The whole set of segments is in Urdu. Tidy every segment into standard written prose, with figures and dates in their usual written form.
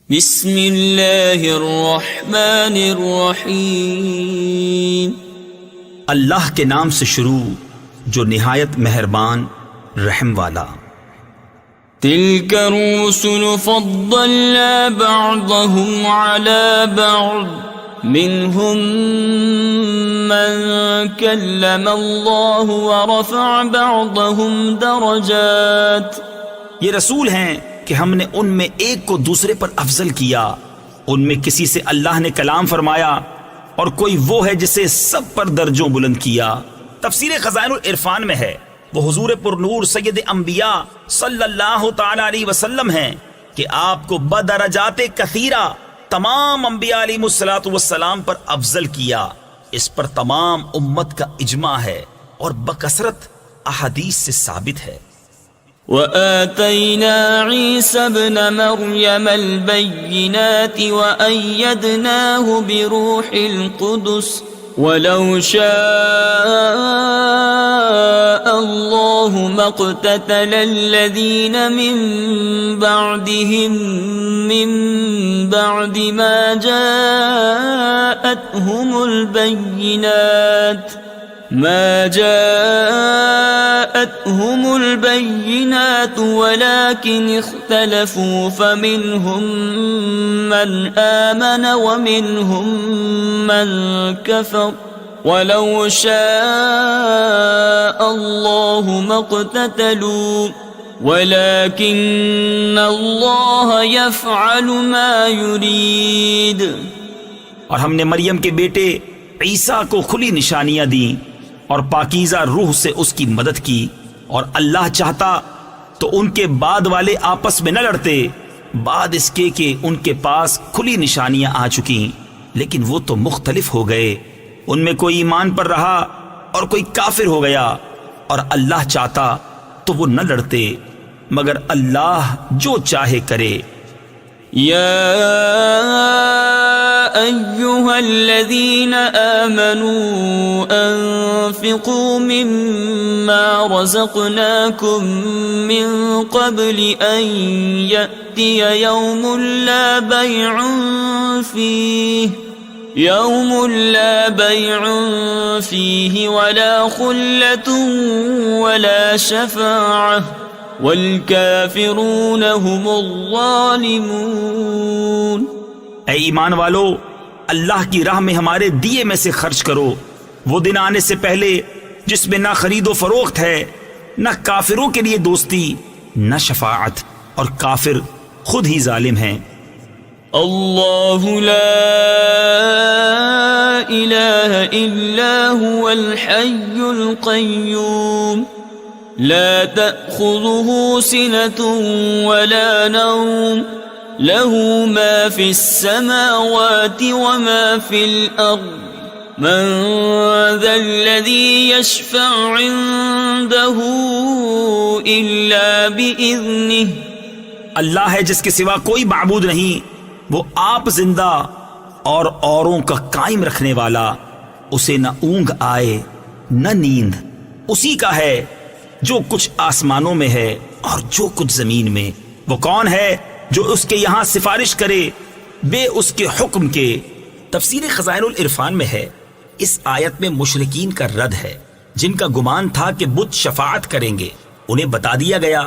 بسم اللہ الرحمن الرحیم، اللہ کے نام سے شروع جو نہایت مہربان رحم والا۔ تلک الرسل فضلنا بعضهم على بعض منهم من کلم اللہ ورفع بعضهم درجات۔ یہ رسول ہیں کہ ہم نے ان میں ایک کو دوسرے پر افضل کیا، ان میں کسی سے اللہ نے کلام فرمایا اور کوئی وہ ہے جسے سب پر درجوں بلند کیا۔ تفسیر خزائن العرفان میں ہے، وہ حضور پر نور سید انبیاء صلی اللہ تعالی علیہ وسلم ہیں کہ آپ کو بدرجات کثیرہ تمام انبیاء علیہ السلام پر افضل کیا۔ اس پر تمام امت کا اجماع ہے اور بکثرت احادیث سے ثابت ہے۔ وآتينا عيسى ابن مريم البينات وأيدناه بروح القدس ولو شاء الله ما اقتتل الذين من بعدهم من بعد ما جاءتهم البينات ولكن اختلفوا فمنهم من آمن ومنهم من كفر ولو شاء الله ما اقتتلوا ولكن الله يفعل ما يريد۔ اور ہم نے مریم کے بیٹے عیسیٰ کو کھلی نشانیاں دیں اور پاکیزہ روح سے اس کی مدد کی، اور اللہ چاہتا تو ان کے بعد والے آپس میں نہ لڑتے بعد اس کے کہ ان کے پاس کھلی نشانیاں آ چکی، لیکن وہ تو مختلف ہو گئے، ان میں کوئی ایمان پر رہا اور کوئی کافر ہو گیا، اور اللہ چاہتا تو وہ نہ لڑتے مگر اللہ جو چاہے کرے۔ یا أيها الذين آمنوا أنفقوا مما رزقناكم من قبل أن يأتي يوم لا بيع فيه ولا خلة ولا شفاعة والكافرون هم الظالمون۔ اے ایمان والو، اللہ کی راہ میں ہمارے دیے میں سے خرچ کرو، وہ دن آنے سے پہلے جس میں نہ خرید و فروخت ہے، نہ کافروں کے لیے دوستی، نہ شفاعت، اور کافر خود ہی ظالم ہیں۔ اللہ لا الہ الا هو الحی القیوم لا تأخذه سنة ولا نوم له ما في السماوات وما في الأرض من ذا الذي يشفع عنده إلا بإذنه۔ اللہ ہے جس کے سوا کوئی معبود نہیں، وہ آپ زندہ اور اوروں کا قائم رکھنے والا، اسے نہ اونگ آئے نہ نیند، اسی کا ہے جو کچھ آسمانوں میں ہے اور جو کچھ زمین میں۔ وہ کون ہے جو اس کے یہاں سفارش کرے بے اس کے حکم کے؟ تفسیر خزائن العرفان میں ہے، اس آیت میں مشرکین کا رد ہے جن کا گمان تھا کہ بت شفاعت کریں گے۔ انہیں بتا دیا گیا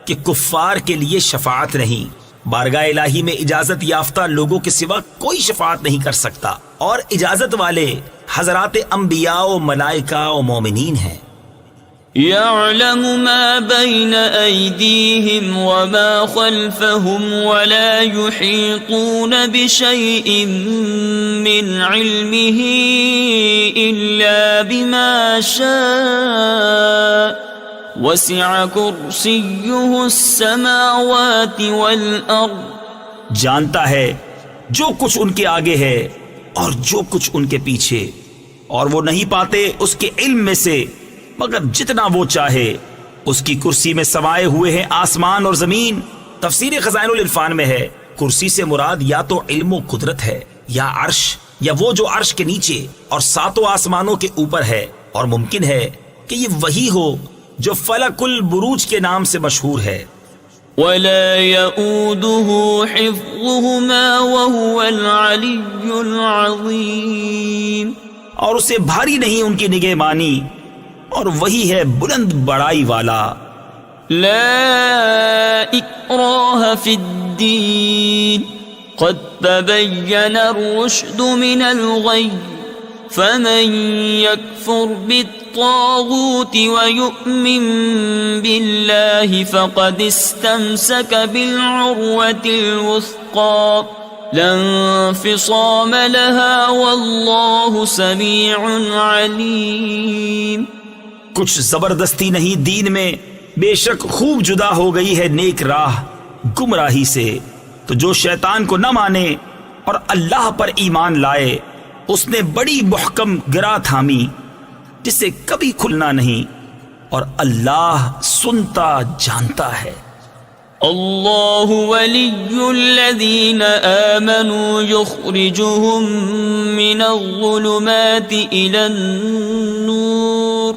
کہ کفار کے لیے شفاعت نہیں، بارگاہ الہی میں اجازت یافتہ لوگوں کے سوا کوئی شفاعت نہیں کر سکتا، اور اجازت والے حضرات انبیاء و ملائکہ و مومنین ہیں۔ يعلم ما بين أيديهم وما خلفهم ولا يحيطون بشيء من علمه إلا بما شاء وسع كرسيه السماوات والأرض۔ جانتا ہے جو کچھ ان کے آگے ہے اور جو کچھ ان کے پیچھے، اور وہ نہیں پاتے اس کے علم میں سے مگر جتنا وہ چاہے۔ اس کی کرسی میں سمائے ہوئے ہیں آسمان اور زمین۔ تفسیر خزائن العرفان میں ہے، کرسی سے مراد یا تو علم و قدرت ہے یا عرش، یا وہ جو عرش کے نیچے اور ساتوں آسمانوں کے اوپر ہے، اور ممکن ہے کہ یہ وہی ہو جو فلک البروج کے نام سے مشہور ہے۔ ولا يؤوده حفظهما وهو العلي العظيم. اور اسے بھاری نہیں ان کی نگہبانی، اور وہی ہے بلند بڑائی والا. لا اکراہ فی الدین قد تبین الرشد من الغی فمن یکفر بالطاغوت ویؤمن باللہ فقد استمسک بالعروة الوثقى لا انفصام لها واللہ سمیع علیم. کچھ زبردستی نہیں دین میں، بے شک خوب جدا ہو گئی ہے نیک راہ گمراہی سے. تو جو شیطان کو نہ مانے اور اللہ پر ایمان لائے، اس نے بڑی محکم گرا تھامی جسے کبھی کھلنا نہیں، اور اللہ سنتا جانتا ہے. اللہ ولی الذین آمنوا یخرجهم من الظلمات الى النور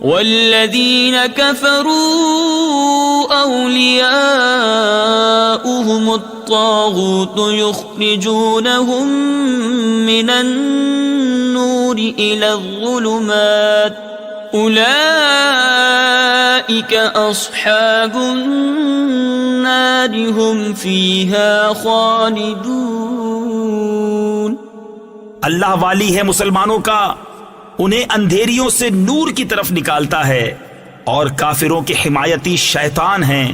والذین کفروا اولیاؤهم الطاغوت یخرجونهم من النور الى الظلمات اولئک اصحاب النار هم فیہا خالدون. اللہ والی ہے مسلمانوں کا، انہیں اندھیریوں سے نور کی طرف نکالتا ہے، اور کافروں کے حمایتی شیطان ہیں،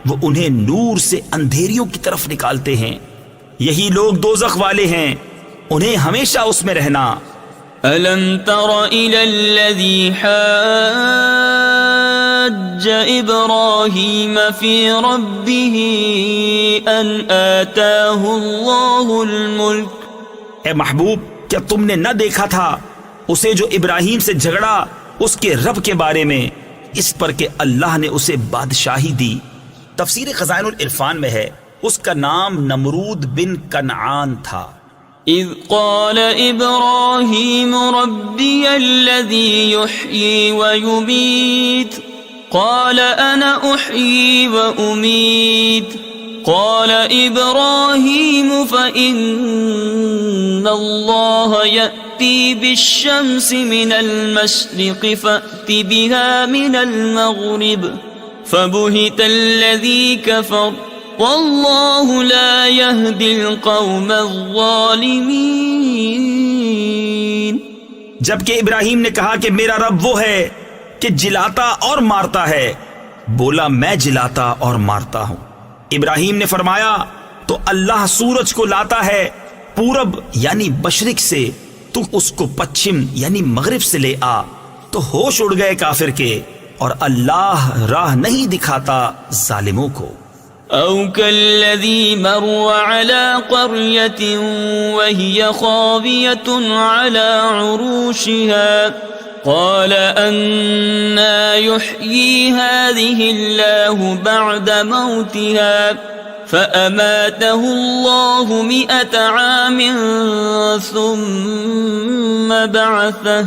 وہ انہیں نور سے اندھیریوں کی طرف نکالتے ہیں. یہی لوگ دوزخ والے ہیں، انہیں ہمیشہ اس میں رہنا. ألم تر إلى الذي حاج إبراهيم في ربه أن آتاه الله الملك. اے محبوب، کیا تم نے نہ دیکھا تھا اسے جو ابراہیم سے جھگڑا اس کے رب کے بارے میں، اس پر کہ اللہ نے اسے بادشاہی دی. تفسیر خزائن العرفان میں ہے اس کا نام نمرود بن کنعان تھا. إذ قال إبراهيم ربي الذي يحيي ويميت قال أنا أحيي وأميت قال إبراهيم فإن الله يأتي بالشمس من المشرق فأت بها من المغرب فبهت الذي كفر واللہ لا یہدی القوم الظالمین. جبکہ ابراہیم نے کہا کہ میرا رب وہ ہے کہ جلاتا اور مارتا ہے، بولا میں جلاتا اور مارتا ہوں. ابراہیم نے فرمایا تو اللہ سورج کو لاتا ہے پورب یعنی مشرق سے، تو اس کو پچھم یعنی مغرب سے لے آ. تو ہوش اڑ گئے کافر کے، اور اللہ راہ نہیں دکھاتا ظالموں کو. او كالذي مر على قرية وهي خاوية على عروشها قال أنى يحيي هذه الله بعد موتها فأماته الله 100 عام ثم بعثه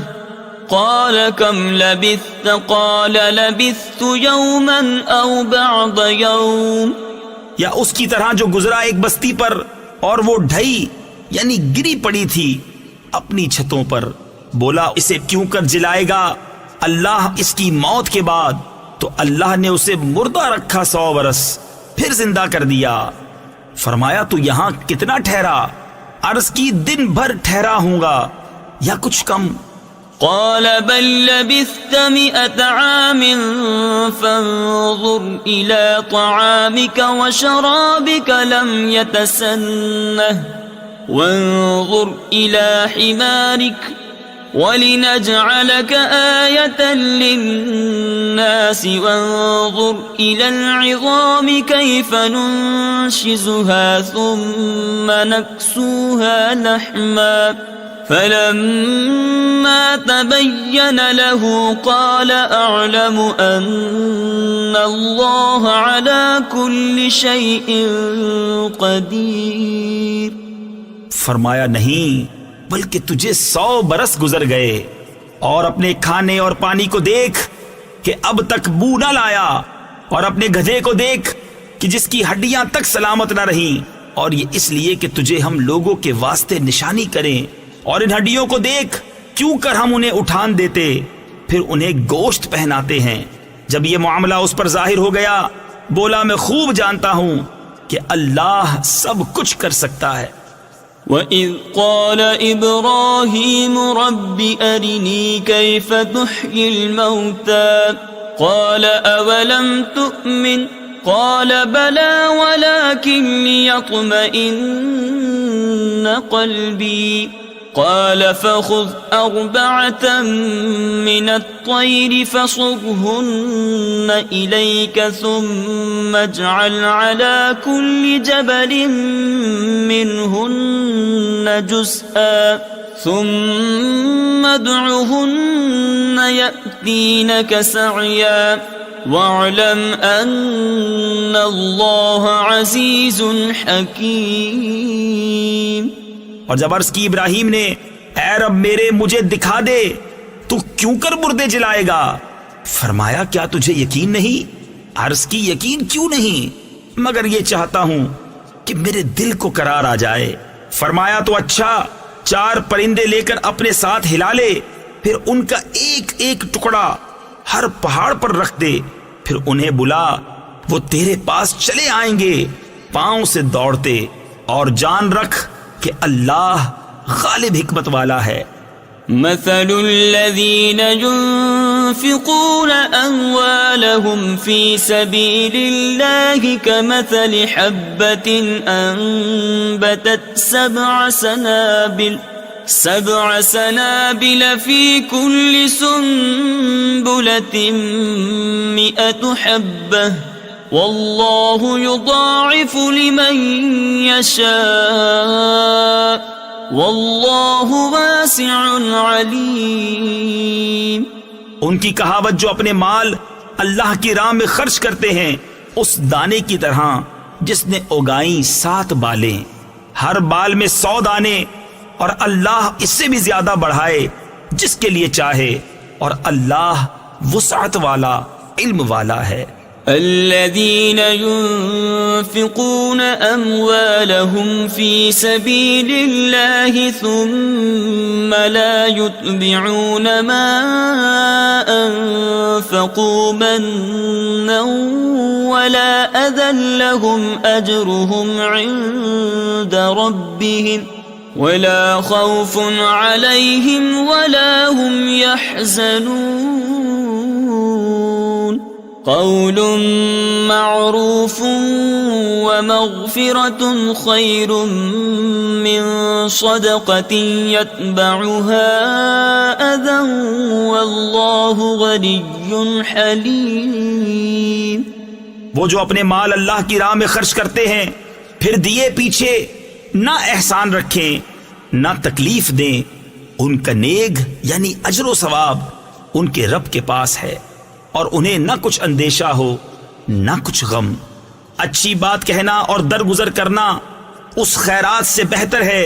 قال كم لبثت قال لبثت يوما أو بعض يوم. یا اس کی طرح جو گزرا ایک بستی پر اور وہ ڈھئی یعنی گری پڑی تھی اپنی چھتوں پر، بولا اسے کیوں کر جلائے گا اللہ اس کی موت کے بعد؟ تو اللہ نے اسے مردہ رکھا 100 برس، پھر زندہ کر دیا. فرمایا تو یہاں کتنا ٹھہرا؟ عرض کی دن بھر ٹھہرا ہوں گا یا کچھ کم. قال بل لبثت 100 عام فانظر إلى طعامك وشرابك لم يتسنه وانظر إلى حمارك ولنجعلك آية للناس وانظر إلى العظام كيف ننشزها ثم نكسوها لحما فلما تبين له قال أعلم أن الله على كل شيء قدير. فرمایا نہیں، بلکہ تجھے 100 برس گزر گئے، اور اپنے کھانے اور پانی کو دیکھ کہ اب تک بو نہ لایا، اور اپنے گدھے کو دیکھ کہ جس کی ہڈیاں تک سلامت نہ رہیں، اور یہ اس لیے کہ تجھے ہم لوگوں کے واسطے نشانی کریں، اور ان ہڈیوں کو دیکھ، کیوں کر ہم انہیں اٹھان دیتے، پھر انہیں گوشت پہناتے ہیں۔ جب یہ معاملہ اس پر ظاہر ہو گیا، بولا میں خوب جانتا ہوں کہ اللہ سب کچھ کر سکتا ہے۔ وَإِذْ قَالَ إِبْرَاهِيمُ رَبِّ أَرِنِي كَيْفَ تُحْيِي الْمَوْتَى قَالَ أَوَلَمْ تُؤْمِنْ قَالَ بَلَى وَلَكِنْ لِيَطْمَئِنَّ قَلْبِي قال فخذ أربعة من الطير فصرهن إليك ثم اجعل على كل جبل منهن جزءا ثم ادعهن يأتينك سعيا واعلم أن الله عزيز حكيم۔ اور جب عرض کی ابراہیم نے، اے رب میرے مجھے دکھا دے، تو کیوں کر مردے جلائے گا؟ فرمایا کیا تجھے یقین نہیں؟ عرض کی یقین کیوں نہیں، مگر یہ چاہتا ہوں کہ میرے دل کو قرار آ جائے۔ فرمایا تو اچھا، 4 پرندے لے کر اپنے ساتھ ہلا لے، پھر ان کا ایک ایک ٹکڑا ہر پہاڑ پر رکھ دے، پھر انہیں بلا، وہ تیرے پاس چلے آئیں گے پاؤں سے دوڑتے، اور جان رکھ کہ اللہ غالب حکمت والا ہے۔ مثل الذين ينفقون أموالهم في سبيل الله كمثل حبة أنبتت 7 سنابل في كل سنبلة 100 حبة والله يضاعف لمن يشاء واللہ واسع علیم۔ ان کی کہاوت جو اپنے مال اللہ کی راہ میں خرچ کرتے ہیں اس دانے کی طرح جس نے اگائیں 7 بالیں، ہر بال میں 100 دانے، اور اللہ اس سے بھی زیادہ بڑھائے جس کے لیے چاہے، اور اللہ وسعت والا، علم والا ہے۔ الذين ينفقون أموالهم في سبيل الله ثم لا يتبعون ما أنفقوا منا ولا أذى لهم أجرهم عند ربهم ولا خوف عليهم ولا هم يحزنون۔ قول معروف ومغفرة خير من صدقة يتبعها أذى والله غني حليم۔ وہ جو اپنے مال اللہ کی راہ میں خرچ کرتے ہیں پھر دیے پیچھے نہ احسان رکھیں نہ تکلیف دیں، ان کا نیک یعنی اجر و ثواب ان کے رب کے پاس ہے، اور انہیں نہ کچھ اندیشہ ہو نہ کچھ غم۔ اچھی بات کہنا اور درگزر کرنا اس خیرات سے بہتر ہے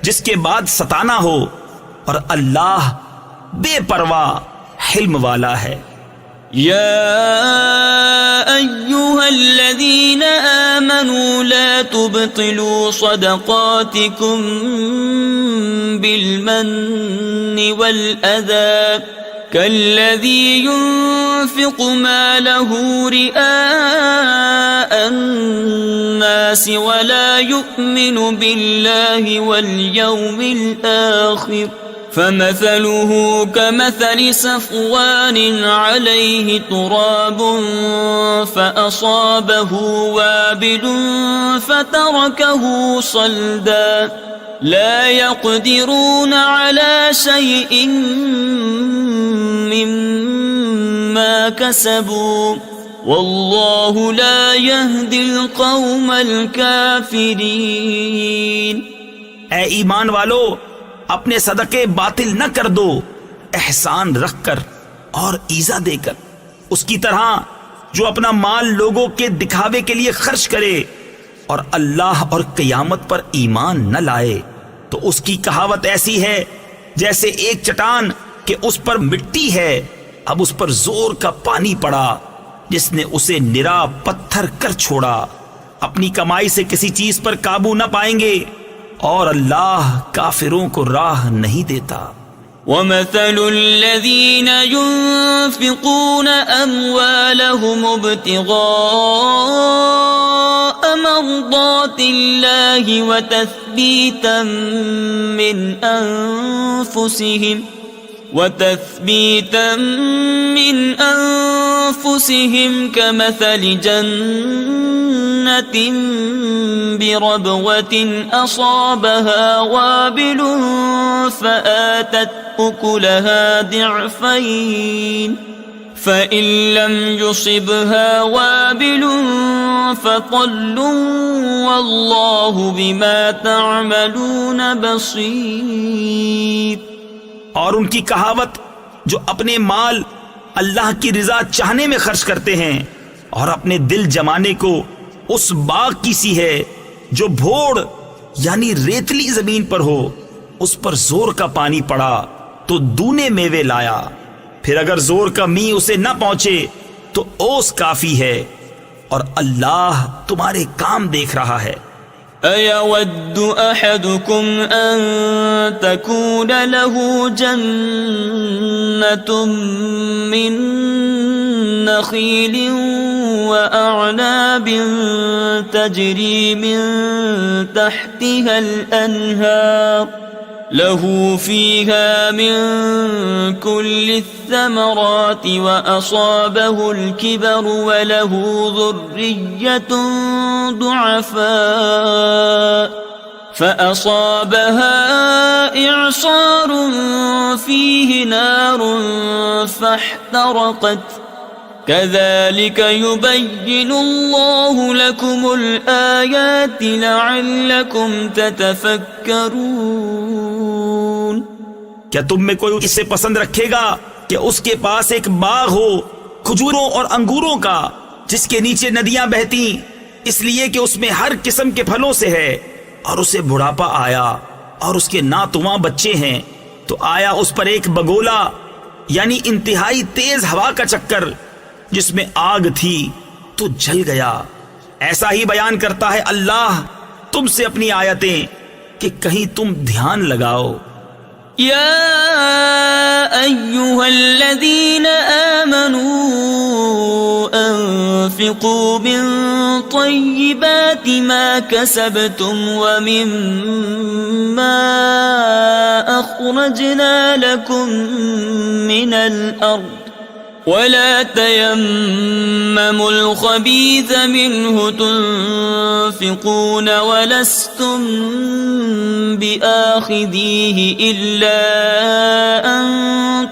جس کے بعد ستانا ہو، اور اللہ بے پرواہ حلم والا ہے۔ یا ایہا الذین آمنوا لا تبطلوا صدقاتکم بالمن والأذى كالذي ينفق ماله رئاء الناس ولا يؤمن بالله واليوم الآخر فمثله كمثل صفوان عليه تراب فأصابه وابل فتركه صلدا لا يقدرون على شيء مما كسبوا والله لا يهدي القوم الكافرين۔ اے ایمان والو، اپنے صدقے باطل نہ کر دو، احسان رکھ کر اور ایزا دے کر، اس کی طرح جو اپنا مال لوگوں کے دکھاوے کے لیے خرچ کرے اور اللہ اور قیامت پر ایمان نہ لائے، تو اس کی کہاوت ایسی ہے جیسے ایک چٹان کہ اس پر مٹی ہے، اب اس پر زور کا پانی پڑا جس نے اسے نرا پتھر کر چھوڑا. اپنی کمائی سے کسی چیز پر قابو نہ پائیں گے اور اللہ کافروں کو راہ نہیں دیتا. ومثل الذين ينفقون أموالهم ابتغاء مرضات الله وتثبيتا من أنفسهم كمثل جنة بربوة أصابها وابل فآتت أكلها ضعفين فإن لم يصبها وابل فطل والله بما تعملون بصير. اور ان کی کہاوت جو اپنے مال اللہ کی رضا چاہنے میں خرچ کرتے ہیں اور اپنے دل جمانے کو اس باغ کی سی ہے جو بھوڑ یعنی ریتلی زمین پر ہو، اس پر زور کا پانی پڑا تو دونے میوے لایا، پھر اگر زور کا می اسے نہ پہنچے تو اوس کافی ہے، اور اللہ تمہارے کام دیکھ رہا ہے. أَيَوَدُّ أَحَدُكُمْ أَن تَكُونَ لَهُ جَنَّةٌ مِّن نَخِيلٍ وَأَعْنَابٍ تَجْرِي مِن تَحْتِهَا الْأَنْهَارُ له فيها من كل الثمرات وأصابه الكبر وله ذرية ضعفاء فأصابها إعصار فيه نار فاحترقت كذلك يبين الله لكم الآيات لعلكم تتفكرون. کیا تم میں کوئی اسے پسند رکھے گا کہ اس کے پاس ایک باغ ہو کھجوروں اور انگوروں کا جس کے نیچے ندیاں بہتی، اس لیے کہ اس میں ہر قسم کے پھلوں سے ہے، اور اسے بڑھاپا آیا اور اس کے ناتواں بچے ہیں، تو آیا اس پر ایک بگولا یعنی انتہائی تیز ہوا کا چکر جس میں آگ تھی تو جل گیا. ایسا ہی بیان کرتا ہے اللہ تم سے اپنی آیتیں کہ کہیں تم دھیان لگاؤ. یا ایھا الذین آمنوا انفقوا من طیبات ما کسبتم ومما اخرجنا لکم من الارض ولا تيمموا الخبيث منه تنفقون ولستم بآخذيه إلا أن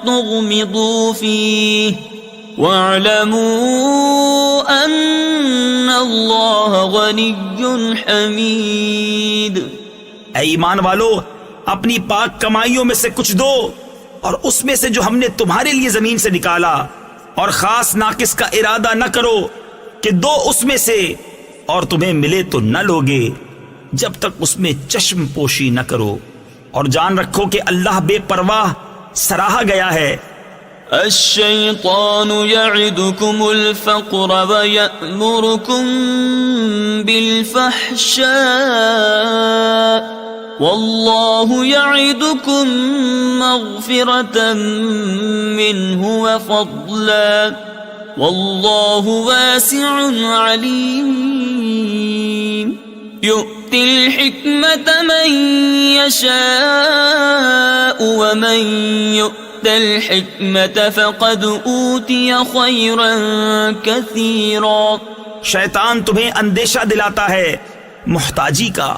تغمضوا فيه واعلموا أن الله غني حميد. اے ایمان والو، اپنی پاک کمائیوں میں سے کچھ دو، اور اس میں سے جو ہم نے تمہارے لیے زمین سے نکالا، اور خاص ناقص کا ارادہ نہ کرو کہ دو اس میں سے اور تمہیں ملے تو نہ لوگے جب تک اس میں چشم پوشی نہ کرو، اور جان رکھو کہ اللہ بے پرواہ سراہا گیا ہے. الشیطان یعدکم الفقر ویأمرکم بالفحشاء واللہ یعدکم مغفرة منہ وفضلا واللہ واسع علیم. یؤتی الحکمة من یشاء ومن یؤت الحکمة فقد اوتی خیرا کثیرا. شیطان تمہیں اندیشہ دلاتا ہے محتاجی کا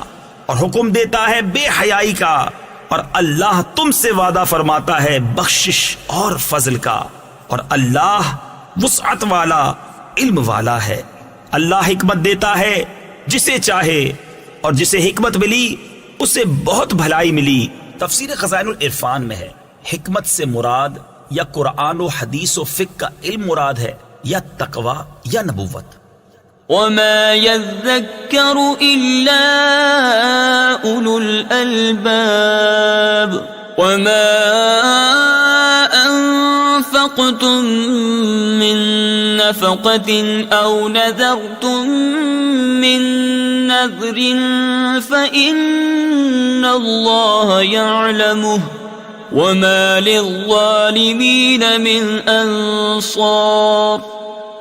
اور حکم دیتا ہے بے حیائی کا، اور اللہ تم سے وعدہ فرماتا ہے بخشش اور فضل کا، اور اللہ وسعت والا علم والا ہے. اللہ حکمت دیتا ہے جسے چاہے، اور جسے حکمت ملی اسے بہت بھلائی ملی. تفسیر خزائن العرفان میں ہے حکمت سے مراد یا قرآن و حدیث و فقہ کا علم مراد ہے، یا تقوی یا نبوت. وما يذكر إلا أولو الألباب وما أنفقتم أنفقتم من نفقة أو نذرتم من نذر فإن الله يعلمه وما للظالمين من أنصار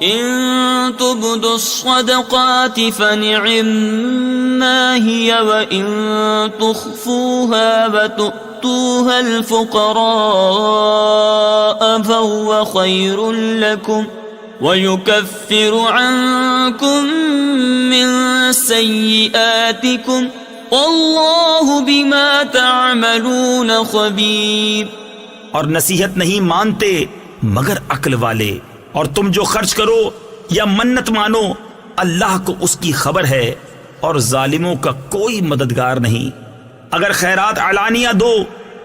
إن تبدوا الصدقات فنعما هي وإن تخفوها وتؤتوها الفقراء فهو خير لكم ويكفر عنكم من سيئاتكم واللہ بما تعملون خبیر. اور نصیحت نہیں مانتے مگر عقل والے، اور تم جو خرچ کرو یا منت مانو اللہ کو اس کی خبر ہے، اور ظالموں کا کوئی مددگار نہیں. اگر خیرات علانیہ دو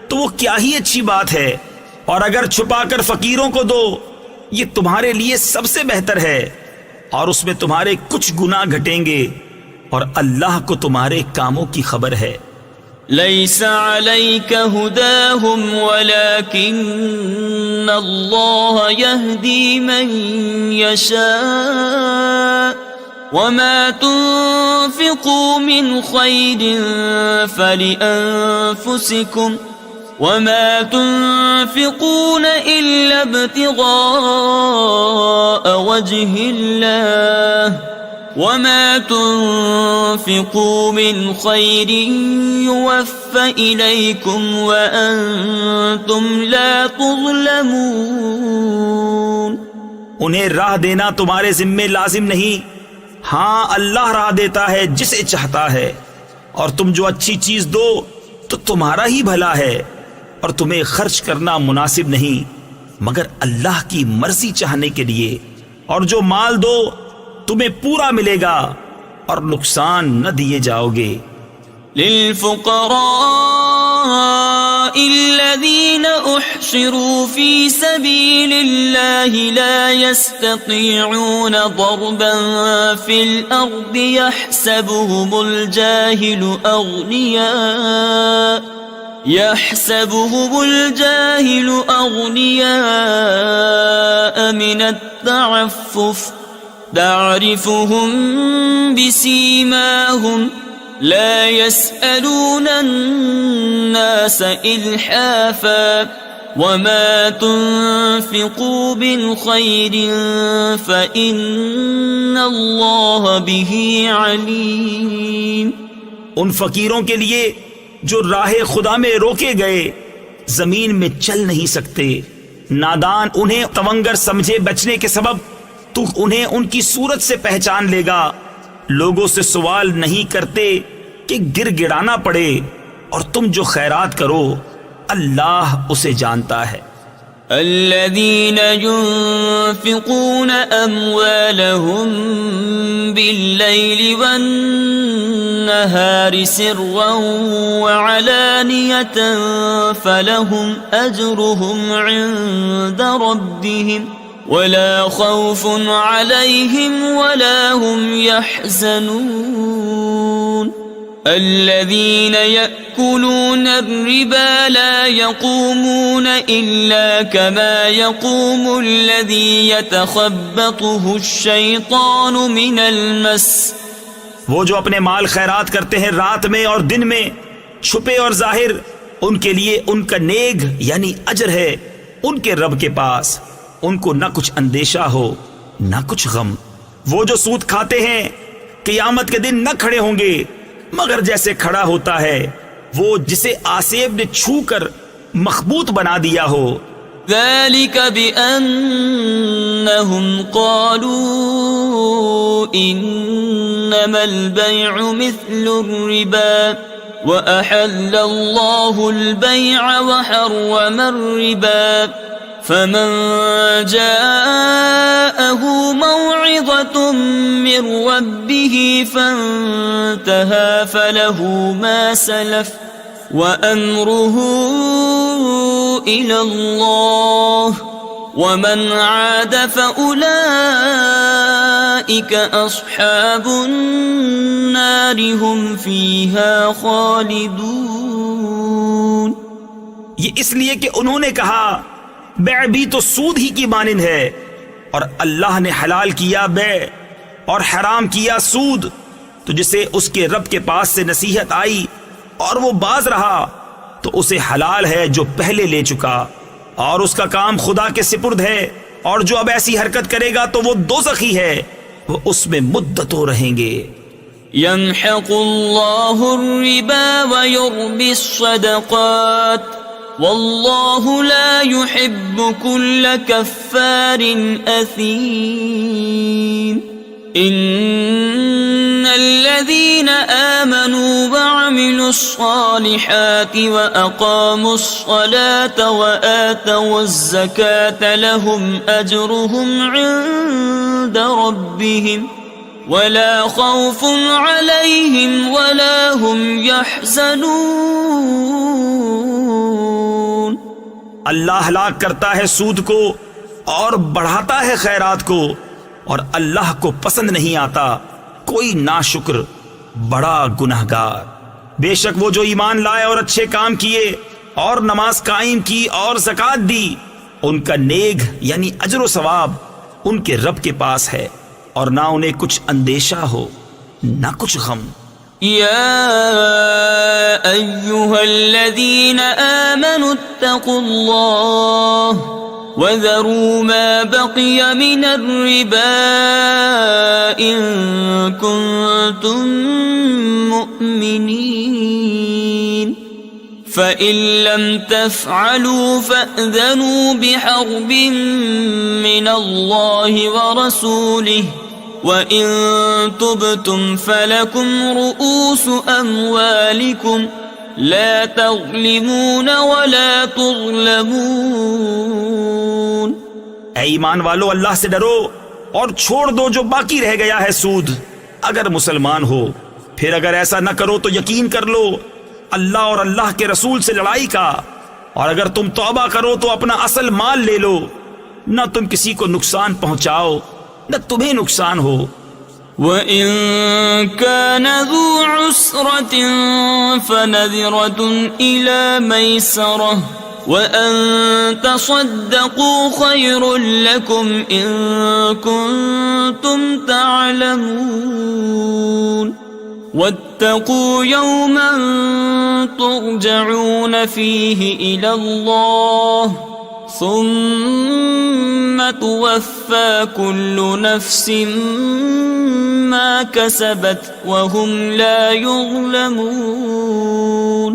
تو وہ کیا ہی اچھی بات ہے، اور اگر چھپا کر فقیروں کو دو یہ تمہارے لیے سب سے بہتر ہے، اور اس میں تمہارے کچھ گناہ گھٹیں گے، اور اللہ کو تمہارے کاموں کی خبر ہے. ليس عليك هداهم ولكن الله يهدي من يشاء وما تنفقوا من خير فلأنفسكم وما تنفقون إلا ابتغاء وجه الله وما تنفقوا من خير يوفى إليكم وأنتم لا تظلمون. انہیں راہ دینا تمہارے ذمے لازم نہیں، ہاں اللہ راہ دیتا ہے جسے چاہتا ہے، اور تم جو اچھی چیز دو تو تمہارا ہی بھلا ہے، اور تمہیں خرچ کرنا مناسب نہیں مگر اللہ کی مرضی چاہنے کے لیے، اور جو مال دو تمہیں پورا ملے گا اور نقصان نہ دیے جاؤ گے. للفقراء الذين احصروا في سبيل الله لا يستطيعون ضربا في الأرض يحسبهم الجاهل أغنياء من التعفف تعرفهم بسيماهم لا يسألون الناس إلحافا وما تنفقوا من خير فإن الله به عليم. ان فقیروں کے لیے جو راہ خدا میں روکے گئے، زمین میں چل نہیں سکتے، نادان انہیں تونگر سمجھے بچنے کے سبب تو انہیں ان کی صورت سے پہچان لے گا. لوگوں سے سوال نہیں کرتے کہ گر گڑانا پڑے، اور تم جو خیرات کرو اللہ اسے جانتا ہے. الذين ينفقون أموالهم بالليل والنهار سرا وعلانية فلهم أجرهم عند ربهم ولا خوف عليهم ولا هم يحزنون. الذين يأكلون الربا لا يقومون إلا كما يقوم الذي يتخبطه الشيطان من المس. وہ جو اپنے مال خیرات کرتے ہیں رات میں اور دن میں، چھپے اور ظاہر، ان کے لیے ان کا نیگ یعنی اجر ہے ان کے رب کے پاس. ان کو نہ کچھ اندیشہ ہو نہ کچھ غم. وہ جو سود کھاتے ہیں قیامت کے دن نہ کھڑے ہوں گے مگر جیسے کھڑا ہوتا ہے وہ جسے آسیب نے چھو کر مخبوط بنا دیا ہو. ذلك بأنهم قالوا إنما البيع مثل الربا وأحل الله البيع وحرم الربا فمن جاءه موعظة من ربه فانتهى فله ما سلف وأمره إلى الله ومن عاد فأولئك أصحاب النار هم فيها خالدون. یہ اس لیے کہ انہوں نے کہا بیع بھی تو سود ہی کی مانند ہے، اور اللہ نے حلال کیا بیع اور حرام کیا سود، تو جسے اس کے رب کے پاس سے نصیحت آئی اور وہ باز رہا تو اسے حلال ہے جو پہلے لے چکا، اور اس کا کام خدا کے سپرد ہے، اور جو اب ایسی حرکت کرے گا تو وہ دوزخی ہے، وہ اس میں مدتوں رہیں گے۔ يمحق الله الربا ويربي الصدقات والله لا يحب كل كفار أثيم إن الذين آمنوا وعملوا الصالحات وأقاموا الصلاة وآتوا الزكاة لهم أجرهم عند ربهم ولا خوف عليهم ولا هم يحزنون۔ اللہ ہلاک کرتا ہے سود کو اور بڑھاتا ہے خیرات کو، اور اللہ کو پسند نہیں آتا کوئی ناشکر بڑا گنہگار۔ بے شک وہ جو ایمان لائے اور اچھے کام کیے اور نماز قائم کی اور زکوٰۃ دی، ان کا نیک یعنی اجر و ثواب ان کے رب کے پاس ہے، اور نہ انہیں کچھ اندیشہ ہو نہ کچھ غم۔ يا أيها الذين آمنوا اتقوا الله وذروا ما بقي من الربا إن كنتم مؤمنين فإن لم تفعلوا فأذنوا بحرب من الله ورسوله وَإِن تُبْتُمْ فَلَكُمْ رُؤُوسُ أَمْوَالِكُمْ لَا تَظْلِمُونَ وَلَا تُظْلَمُونَ۔ اے ایمان والو، اللہ سے ڈرو اور چھوڑ دو جو باقی رہ گیا ہے سود، اگر مسلمان ہو۔ پھر اگر ایسا نہ کرو تو یقین کر لو اللہ اور اللہ کے رسول سے لڑائی کا، اور اگر تم توبہ کرو تو اپنا اصل مال لے لو، نہ تم کسی کو نقصان پہنچاؤ نہ تمہیں نقصان ہو۔ وَإِن كَانَ ذُو عُسْرَةٍ فَنَذِرَةٌ إِلَى مَيْسَرَةٍ وَأَن تَصَدَّقُوا خَيْرٌ لَكُمْ إِن كُنتُمْ تَعْلَمُونَ وَاتَّقُوا يَوْمًا تُرْجَعُونَ فِيهِ إِلَى اللَّهِ ثم توفى كل نفس ما كسبت وهم لا يظلمون۔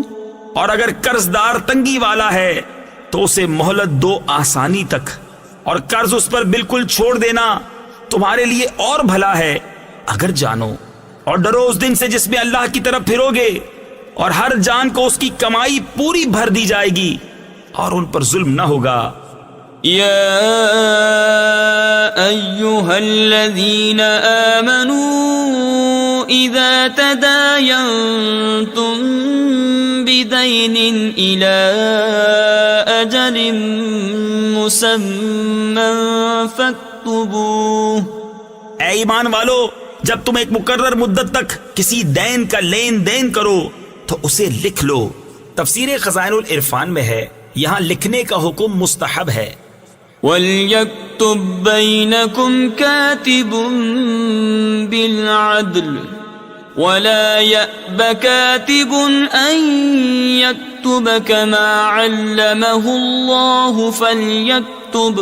اور اگر قرض دار تنگی والا ہے تو اسے مہلت دو آسانی تک، اور قرض اس پر بالکل چھوڑ دینا تمہارے لیے اور بھلا ہے اگر جانو، اور ڈرو اس دن سے جس میں اللہ کی طرف پھرو گے، اور ہر جان کو اس کی کمائی پوری بھر دی جائے گی اور ان پر ظلم نہ ہوگا۔ یا ایہا الذین آمنوا اذا تداینتم بدین الى اجل مسمى فاکتبوہ۔ اے ایمان والو، جب تم ایک مقرر مدت تک کسی دین کا لین دین کرو تو اسے لکھ لو۔ تفسیر خزائن العرفان میں ہے یہاں لکھنے کا حکم مستحب ہے۔ وَلْيَكْتُبْ بَيْنَكُمْ كَاتِبٌ بِالْعَدْلِ وَلَا يَأْبَ كَاتِبٌ أَن يَكْتُبَ كَمَا عَلَّمَهُ اللَّهُ فَلْيَكْتُبْ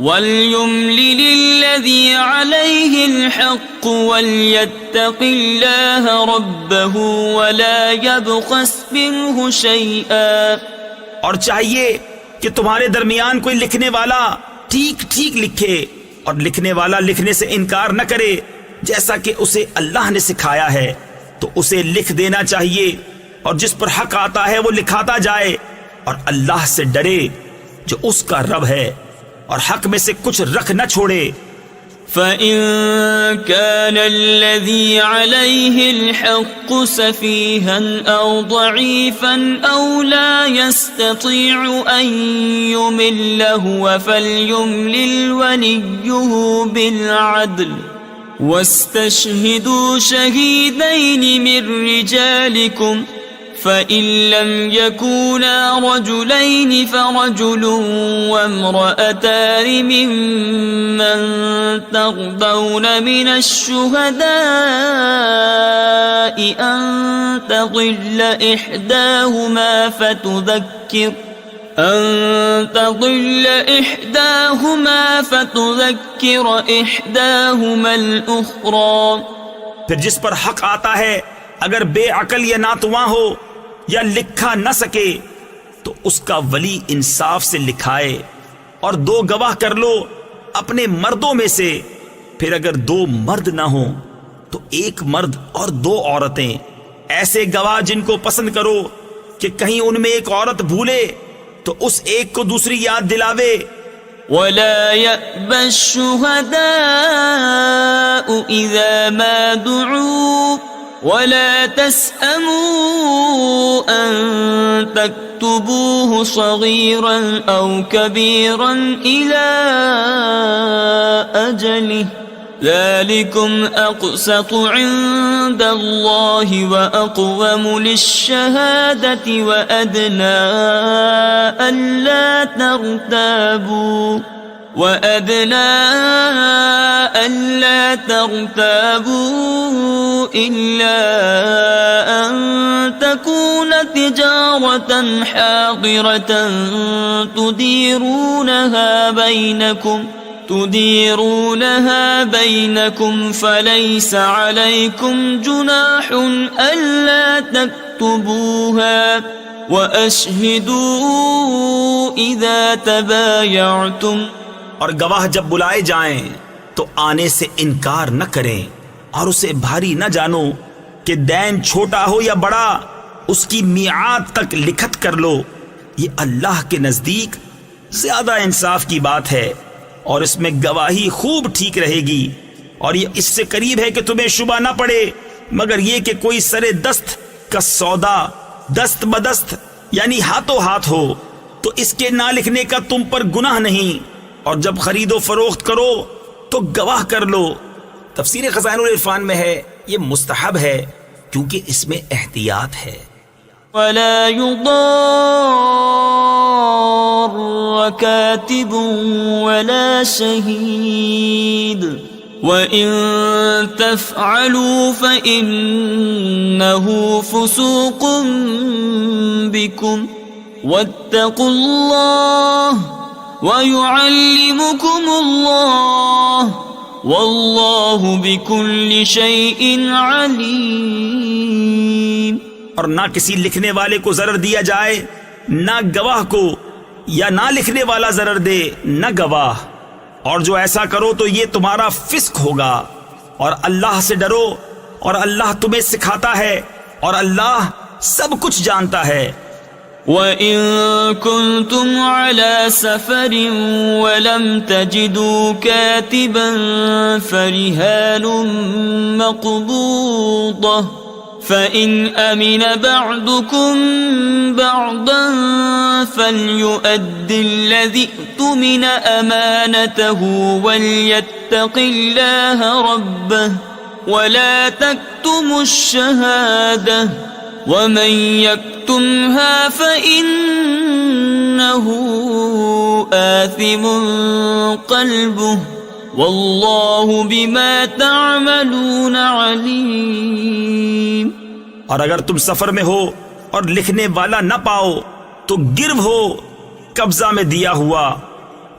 وَلْيُمْلِلِ الَّذِي عَلَيْهِ الْحَقُّ وَلْيَتَّقِ اللَّهَ رَبَّهُ وَلَا يَبْخَسْ مِنْهُ شَيْئًا۔ اور چاہیے کہ تمہارے درمیان کوئی لکھنے والا ٹھیک ٹھیک لکھے، اور لکھنے والا لکھنے سے انکار نہ کرے، جیسا کہ اسے اللہ نے سکھایا ہے تو اسے لکھ دینا چاہیے، اور جس پر حق آتا ہے وہ لکھاتا جائے، اور اللہ سے ڈرے جو اس کا رب ہے، اور حق میں سے کچھ رکھ نہ چھوڑے۔ فَإِن كَانَ الَّذِي عَلَيْهِ الْحَقُّ سَفِيهًا أَوْ ضَعِيفًا أَوْ لَا يَسْتَطِيعُ أَن يُمِلَّ هُوَ فَلْيُمْلِلْ وَلِيُّهُ بِالْعَدْلِ وَاسْتَشْهِدُوا شَهِيدَيْنِ مِن رِّجَالِكُمْ فإن لم يكونا رجلين فرجل وامرأتان ممن ترضون من الشهداء أن تضل إحداهما فتذكر إحداهما الأخرى. پھر جس پر حق آتا ہے اگر بے عقل یا ناتواں ہو یا لکھا نہ سکے تو اس کا ولی انصاف سے لکھائے اور 2 گواہ کر لو اپنے مردوں میں سے. پھر اگر 2 مرد نہ ہوں تو 1 مرد اور 2 عورتیں، ایسے گواہ جن کو پسند کرو کہ کہیں ان میں ایک عورت بھولے تو اس ایک کو دوسری یاد دلاوے. ولا يأبى الشهداء إذا ما دعوا ولا تسأموا أن تكتبوه صغيرا أو كبيرا إلى أجله ذلكم أقسط عند الله وأقوم للشهادة وأدنى ألا ترتابوا إلا أن تكون تجارة حاضرة تديرونها بينكم فليس عليكم جناح ألا تكتبوها وأشهدوا إذا تبايعتم. اور گواہ جب بلائے جائیں تو آنے سے انکار نہ کریں اور اسے بھاری نہ جانو کہ دین چھوٹا ہو یا بڑا، اس کی میعاد تک لکھت کر لو. یہ اللہ کے نزدیک زیادہ انصاف کی بات ہے اور اس میں گواہی خوب ٹھیک رہے گی. اور یہ اس سے قریب ہے کہ تمہیں شبہ نہ پڑے مگر یہ کہ کوئی سرے دست کا سودا دست بدست یعنی ہاتھوں ہاتھ ہو تو اس کے نہ لکھنے کا تم پر گناہ نہیں. اور جب خرید و فروخت کرو تو گواہ کر لو. تفسیر خزائن العرفان میں ہے یہ مستحب ہے کیونکہ اس میں احتیاط ہے. ولا يضار كاتب ولا شهيد وإن تفعلوا فإنه فسوق بكم واتقوا الله ويعلمكم الله والله بكل شيء عليم. اور نہ کسی لکھنے والے کو ضرر دیا جائے، نہ گواہ کو، یا نہ لکھنے والا ضرر دے نہ گواہ. اور جو ایسا کرو تو یہ تمہارا فسق ہوگا. اور اللہ سے ڈرو اور اللہ تمہیں سکھاتا ہے اور اللہ سب کچھ جانتا ہے. وَإِن كُنتُمْ عَلَى سَفَرٍ وَلَمْ تَجِدُوا كَاتِبًا فَرِهَانٌ مَّقْبُوضَةٌ فَإِنْ أَمِنَ بَعْضُكُمْ بَعْضًا فَلْيُؤَدِّ الَّذِي اؤْتُمِنَ أَمَانَتَهُ وَلْيَتَّقِ اللَّهَ رَبَّهُ وَلَا تَكْتُمُوا الشَّهَادَةَ وَمَن يَكْتُمْهَا فَإِنَّهُ آثِمٌ قَلْبُهُ وَاللَّهُ بِمَا تَعْمَلُونَ عَلِيمٌ. اور اگر تم سفر میں ہو اور لکھنے والا نہ پاؤ تو گرو ہو قبضہ میں دیا ہوا.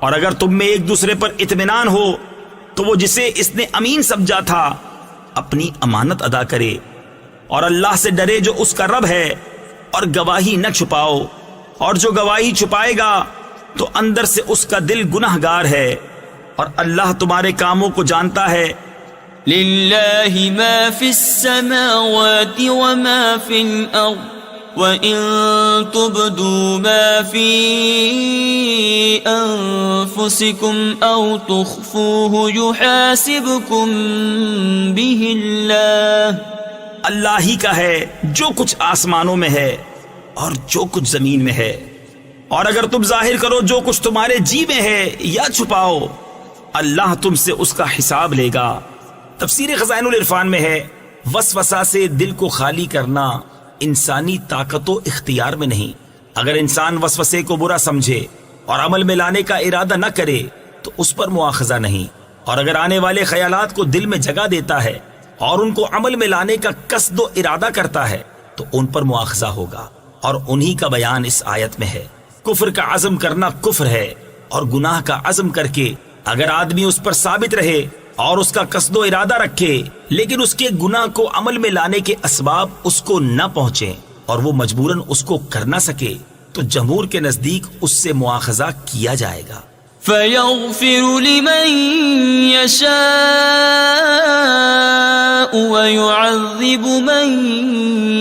اور اگر تم میں ایک دوسرے پر اطمینان ہو تو وہ جسے اس نے امین سمجھا تھا اپنی امانت ادا کرے. اور اللہ سے ڈرے جو اس کا رب ہے. اور گواہی نہ چھپاؤ، اور جو گواہی چھپائے گا تو اندر سے اس کا دل گناہگار ہے. اور اللہ تمہارے کاموں کو جانتا ہے. للہ ما فی السماوات وما فی الارض وَإِن تُبْدُوا مَا فِي أَنفُسِكُمْ أَوْ تُخْفُوهُ يُحَاسِبْكُمْ بِهِ اللَّهُ. اللہ ہی کا ہے جو کچھ آسمانوں میں ہے اور جو کچھ زمین میں ہے. اور اگر تم ظاہر کرو جو کچھ تمہارے جی میں ہے یا چھپاؤ، اللہ تم سے اس کا حساب لے گا. تفسیر خزائن العرفان میں ہے وسوسہ سے دل کو خالی کرنا انسانی طاقت و اختیار میں نہیں۔ اگر انسان وسوسے کو برا سمجھے اور عمل میں لانے کا ارادہ نہ کرے تو اس پر مواخذہ نہیں، اور اگر آنے والے خیالات کو دل میں جگہ دیتا ہے اور ان کو عمل میں لانے کا قصد و ارادہ کرتا ہے تو ان پر مواخذہ ہوگا، اور انہی کا بیان اس آیت میں ہے۔ کفر کا عزم کرنا کفر ہے، اور گناہ کا عزم کر کے اگر آدمی اس پر ثابت رہے اور اس کا قصد و ارادہ رکھے لیکن اس کے گناہ کو عمل میں لانے کے اسباب اس کو نہ پہنچے اور وہ مجبوراً اس کو کر نہ سکے تو جمہور کے نزدیک اس سے مواخذہ کیا جائے گا۔ فَيَغْفِرُ لِمَن يَشَاءُ وَيُعَذِّبُ مَن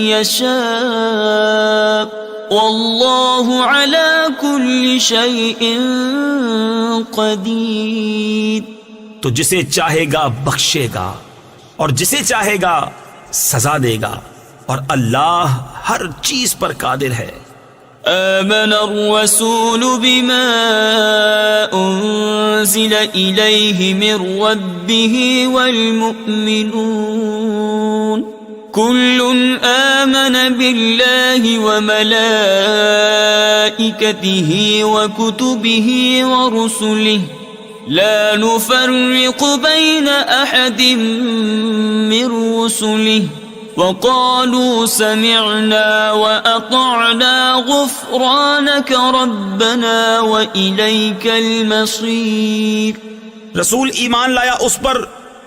يَشَاءُ وَاللَّهُ عَلَى كُلِّ شَيْءٍ قَدِيرٌ۔ تو جسے چاہے گا بخشے گا اور جسے چاہے گا سزا دے گا، اور اللہ ہر چیز پر قادر ہے۔ آمن الرسول بما أنزل إليه من ربه والمؤمنون كل آمن بالله وملائكته وكتبه ورسله لا نفرق بين أحد من رسله وقالوا سمعنا وأطعنا غفرانك ربنا وإليك المصير۔ رسول ایمان لایا اس پر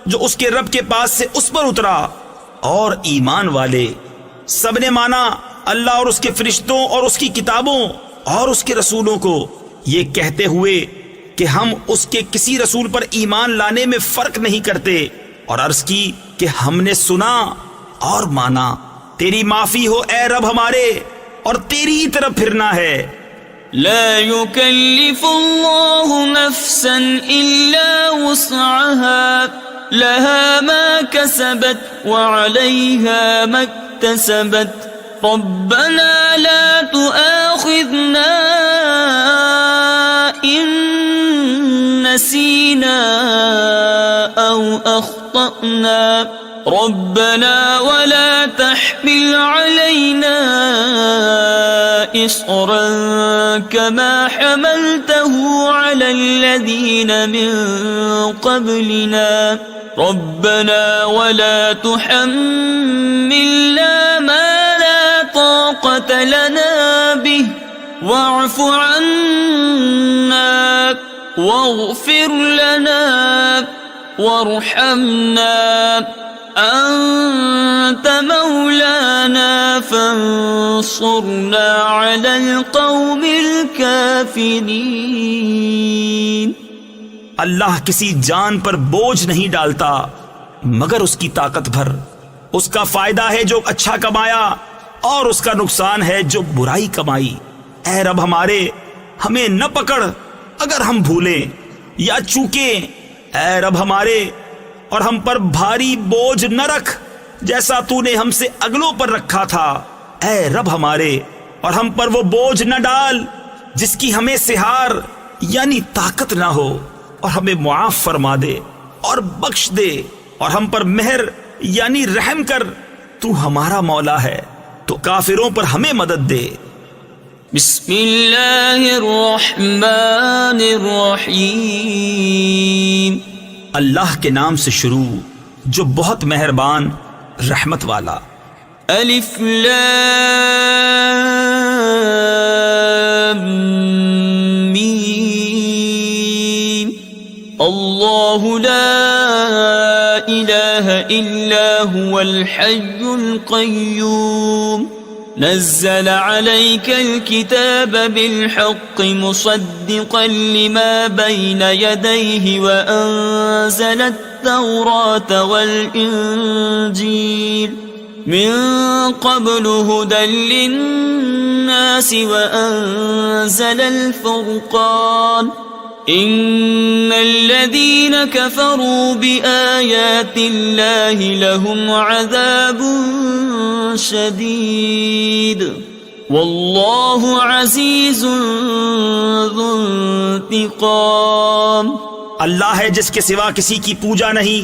جو اس کے رب کے پاس سے اس پر اترا، اور ایمان والے سب نے مانا اللہ اور اس کے فرشتوں اور اس کی کتابوں اور اس کے رسولوں کو، یہ کہتے ہوئے کہ ہم اس کے کسی رسول پر ایمان لانے میں فرق نہیں کرتے، اور عرض کی کہ ہم نے سنا اور مانا، تیری معافی ہو اے رب ہمارے، اور تیری ہی طرف پھرنا ہے۔ لا يكلف الله نفسا إلا وسعها لها ما كسبت وعليها ما اكتسبت ربنا لا تؤاخذنا إن نسينا أو أخطأنا ربنا ولا تحمل علينا إصرا كما حملته على الذين من قبلنا ربنا ولا تحملنا ما لا طاقة لنا به واعف عنا واغفر لنا وارحمنا أنت مولانا فانصرنا على القوم الكافرين۔ اللہ کسی جان پر بوجھ نہیں ڈالتا مگر اس کی طاقت بھر، اس کا فائدہ ہے جو اچھا کمایا اور اس کا نقصان ہے جو برائی کمائی۔ اے رب ہمارے ہمیں نہ پکڑ اگر ہم بھولیں یا چوکیں، اے رب ہمارے اور ہم پر بھاری بوجھ نہ رکھ جیسا تو نے ہم سے اگلوں پر رکھا تھا۔ اے رب ہمارے اور ہم پر وہ بوجھ نہ ڈال جس کی ہمیں سہار یعنی طاقت نہ ہو، اور ہمیں معاف فرما دے اور بخش دے، اور ہم پر مہر یعنی رحم کر، تو ہمارا مولا ہے تو کافروں پر ہمیں مدد دے۔ بسم اللہ الرحمن الرحیم۔ اللہ کے نام سے شروع جو بہت مہربان رحمت والا۔ الف لام میم اللہ لا الہ الا هو الحی القیوم نزل عليك الكتاب بالحق مصدقا لما بين يديه وأنزل التوراة والإنجيل من قبل هدى للناس وأنزل الفرقان إن الذين كفروا بآيات الله لهم عذاب شدید واللہ عزیز ذو انتقام۔ اللہ ہے جس کے سوا کسی کی پوجا نہیں،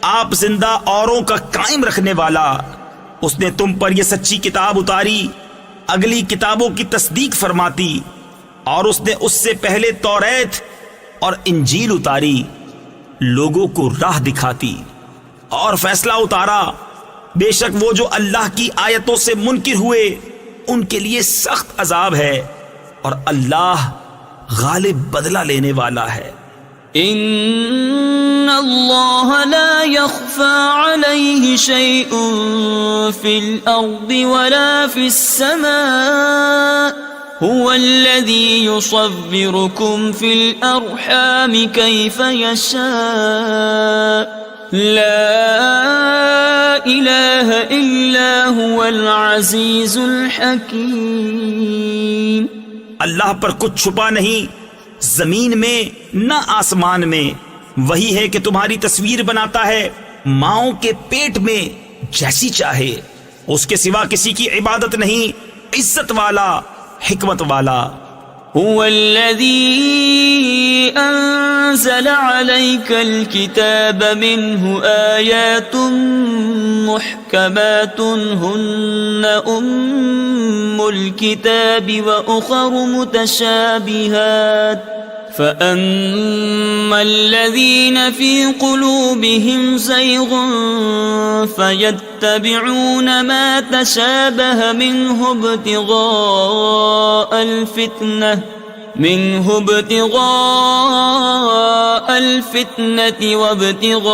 آپ زندہ اوروں کا قائم رکھنے والا، اس نے تم پر یہ سچی کتاب اتاری اگلی کتابوں کی تصدیق فرماتی، اور اس نے اس سے پہلے توریت اور انجیل اتاری لوگوں کو راہ دکھاتی، اور فیصلہ اتارا بے شک وہ جو اللہ کی آیتوں سے منکر ہوئے ان کے لیے سخت عذاب ہے، اور اللہ غالب بدلہ لینے والا ہے۔ ان اللہ لا يخفى عليه شيء في الارض ولا في السماء هو الذي يصوركم في الارحام كيف يشاء لا اله الا هو العزيز الحكيم۔ اللہ پر کچھ چھپا نہیں زمین میں نہ آسمان میں، وہی ہے کہ تمہاری تصویر بناتا ہے ماؤں کے پیٹ میں جیسی چاہے، اس کے سوا کسی کی عبادت نہیں، عزت والا حکمت والا۔ هو الذي أنزل عليك الكتاب منه آيات محكمات هن أم الكتاب وأخر متشابهات فأما الذين في قلوبهم زيغ فيتبعون ما تشابه منه ابتغاء الفتنة وابتغاء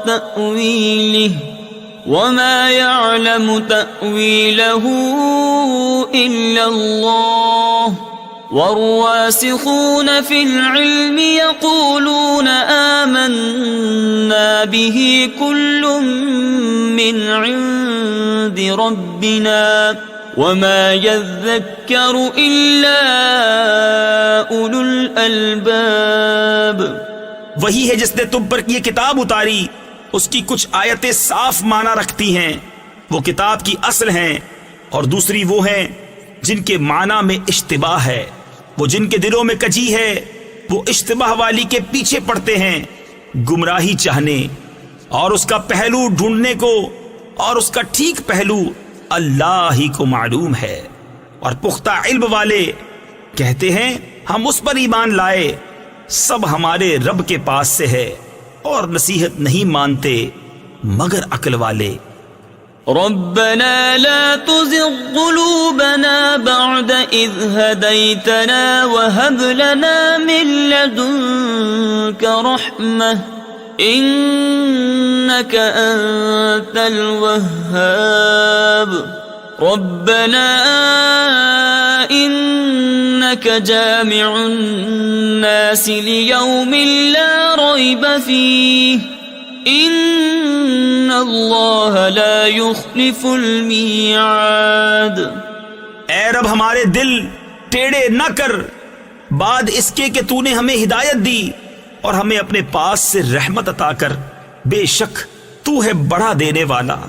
تأويله وما يعلم تأويله إلا الله والراسخون في العلم يقولون آمنا به كل من عند ربنا وما يذكر إلا أولو الألباب۔ وہی ہے جس نے تم پر یہ کتاب اتاری، اس کی کچھ آیتیں صاف معنی رکھتی ہیں، وہ کتاب کی اصل ہیں، اور دوسری وہ ہیں جن کے معنی میں اشتباہ ہے، وہ جن کے دلوں میں کجی ہے وہ اشتباہ والی کے پیچھے پڑتے ہیں گمراہی چاہنے، اور اس کا پہلو ڈھونڈنے کو، اور اس کا ٹھیک پہلو اللہ ہی کو معلوم ہے۔ اور پختہ علم والے کہتے ہیں ہم اس پر ایمان لائے، سب ہمارے رب کے پاس سے ہے، اور نصیحت نہیں مانتے مگر عقل والے۔ ربنا لا تزغ قلوبنا بعد إذ هديتنا وهب لنا من لدنك رحمة إنك أنت الوهاب ربنا إنك جامع الناس ليوم لا ريب فيه ان اللہ لا يخلف المیعاد۔ اے رب ہمارے دل ٹیڑے نہ کر بعد اس کے کہ تو نے ہمیں ہدایت دی، اور ہمیں اپنے پاس سے رحمت عطا کر، بے شک تو ہے بڑا دینے والا۔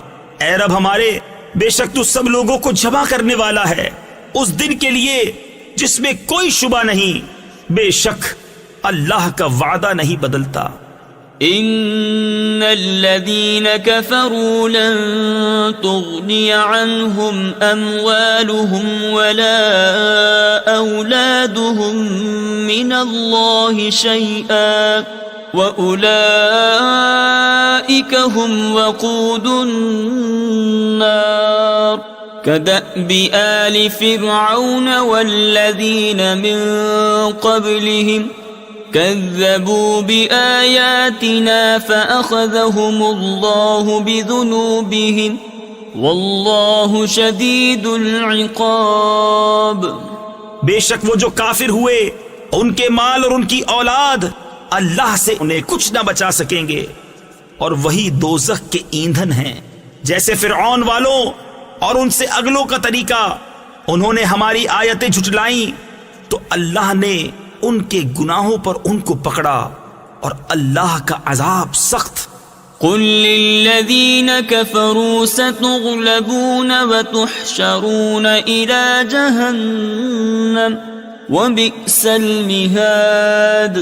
اے رب ہمارے بے شک تو سب لوگوں کو جمع کرنے والا ہے اس دن کے لیے جس میں کوئی شبہ نہیں، بے شک اللہ کا وعدہ نہیں بدلتا۔ ان الذين كفروا لن تغني عنهم اموالهم ولا اولادهم من الله شيئا واولئك هم وقود النار كدأب آل فرعون والذين من قبلهم كذبوا بآياتنا فأخذهم الله بذنوبهم والله شديد العقاب۔ بے شک وہ جو کافر ہوئے ان کے مال اور ان کی اولاد اللہ سے انہیں کچھ نہ بچا سکیں گے، اور وہی دوزخ کے ایندھن ہیں، جیسے فرعون والوں اور ان سے اگلوں کا طریقہ۔ انہوں نے ہماری آیتیں جھٹلائیں تو اللہ نے ان کے گناہوں پر ان کو پکڑا، اور اللہ کا عذاب سخت۔ قل للذین کفروا ستغلبون وتحشرون الى جہنم وبئس المہاد۔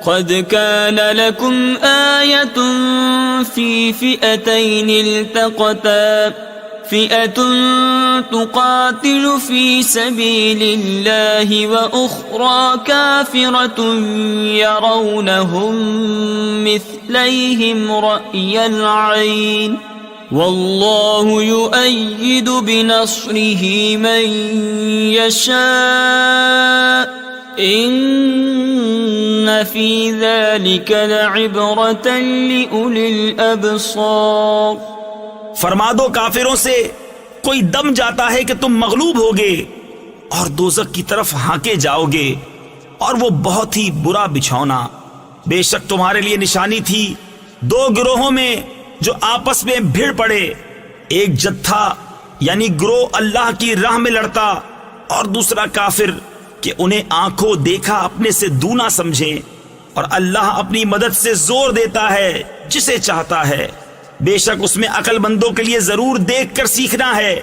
قد كان لكم آية في فئتين التقتا فئة تقاتل في سبيل الله وأخرى كافرة يرونهم مثليهم رأي العين والله يؤيد بنصره من يشاء إن في ذلك لعبرة لأولي الأبصار. فرما دو کافروں سے کوئی دم جاتا ہے کہ تم مغلوب ہوگے اور دوزخ کی طرف ہانکے جاؤ گے اور وہ بہت ہی برا بچھونا. بے شک تمہارے لیے نشانی تھی دو گروہوں میں جو آپس میں بھیڑ پڑے، ایک جتھا یعنی گروہ اللہ کی راہ میں لڑتا اور دوسرا کافر کہ انہیں آنکھوں دیکھا اپنے سے دونا سمجھیں، اور اللہ اپنی مدد سے زور دیتا ہے جسے چاہتا ہے. بے شک اس میں عقل مندوں کے لیے ضرور دیکھ کر سیکھنا ہے.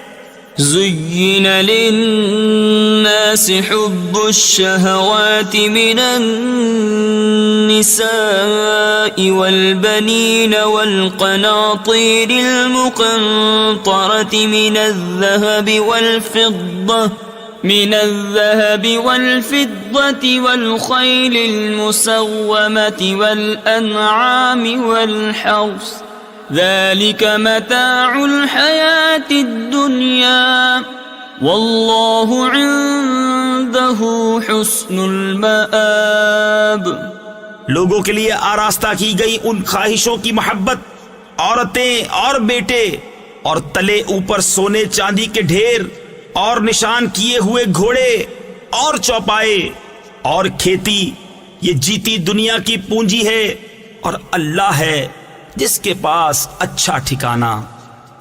زين للناس حب الشهوات من النساء والبنين والقناطير المقنطرة من الذهب والفضة والخيل المسومة والأنعام والحرث ذلك متاع الحياة الدنيا والله عنده حسن المآب. لوگوں کے لیے آراستہ کی گئی ان خواہشوں کی محبت، عورتیں اور بیٹے اور تلے اوپر سونے چاندی کے ڈھیر اور نشان کیے ہوئے گھوڑے اور چوپائے اور کھیتی، یہ جیتی دنیا کی پونجی ہے اور اللہ ہے جس کے پاس اچھا ٹھکانہ.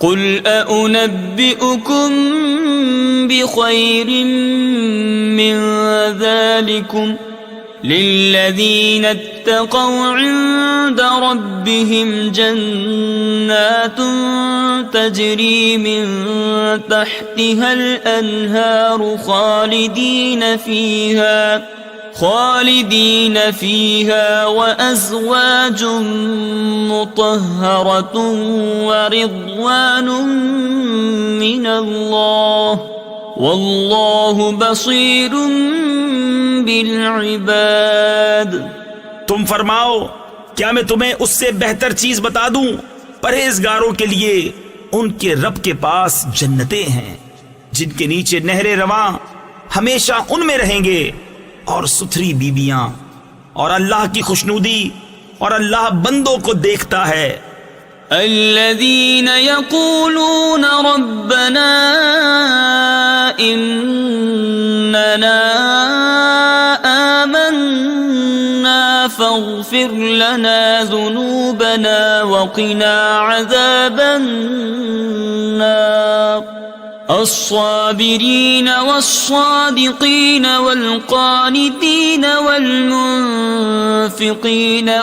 قل أأنبئكم بخير من ذلكم للذين اتقوا عند ربهم جنات تجري من تحتها الأنهار خالدين فيها وأزواج مطهرة ورضوان من الله والله بصير بالعباد. تم فرماؤ کیا میں تمہیں اس سے بہتر چیز بتا دوں؟ پرہیزگاروں کے لیے ان کے رب کے پاس جنتیں ہیں جن کے نیچے نہریں رواں ہمیشہ ان میں رہیں گے، اور ستھری بیویاں، اور اللہ کی خوشنودی، اور اللہ بندوں کو دیکھتا ہے. الذين يقولون ربنا إننا آمنا فاغفر لنا ذنوبنا وقنا عذاب النار. الصابرين والصادقين والقانتين والمنفقين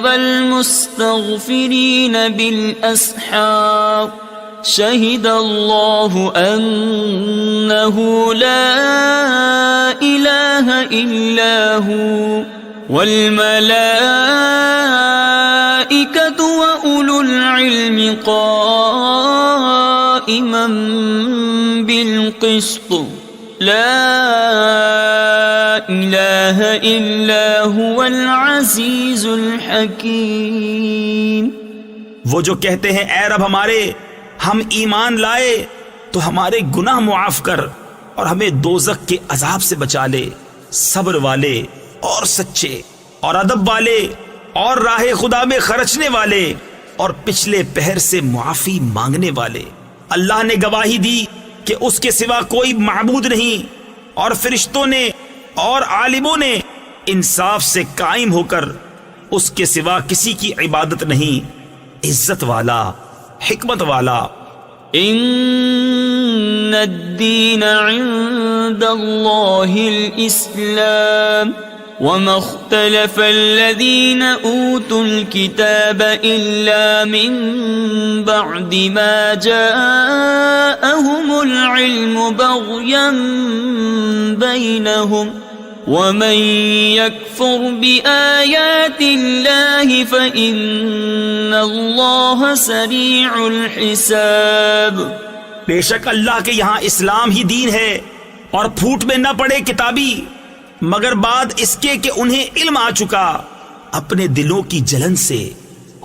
والمستغفرين بالأسحار شهد الله أنه لا إله إلا هو والملائكة وأولو العلم قائما بالقسط لا إله إلا هو العزيز الحكيم. وہ جو کہتے ہیں اے رب ہمارے ہم ایمان لائے تو ہمارے گناہ معاف کر اور ہمیں دوزخ کے عذاب سے بچا لے. صبر والے اور سچے اور ادب والے اور راہ خدا میں خرچنے والے اور پچھلے پہر سے معافی مانگنے والے. اللہ نے گواہی دی کہ اس کے سوا کوئی معبود نہیں، اور فرشتوں نے اور عالموں نے انصاف سے قائم ہو کر اس کے سوا کسی کی عبادت نہیں. عزت والا، حکمت والا. ان الدین عند اللہ الاسلام وما اختلف الذين اوتوا الكتاب الا من بعد ما جاءهم العلم بغيا بينهم ومن يكفر بآيات الله فإن الله سريع الحساب. بے شک اللہ کے یہاں اسلام ہی دین ہے، اور پھوٹ میں نہ پڑے کتابی مگر بعد اس کے کہ انہیں علم آ چکا اپنے دلوں کی جلن سے،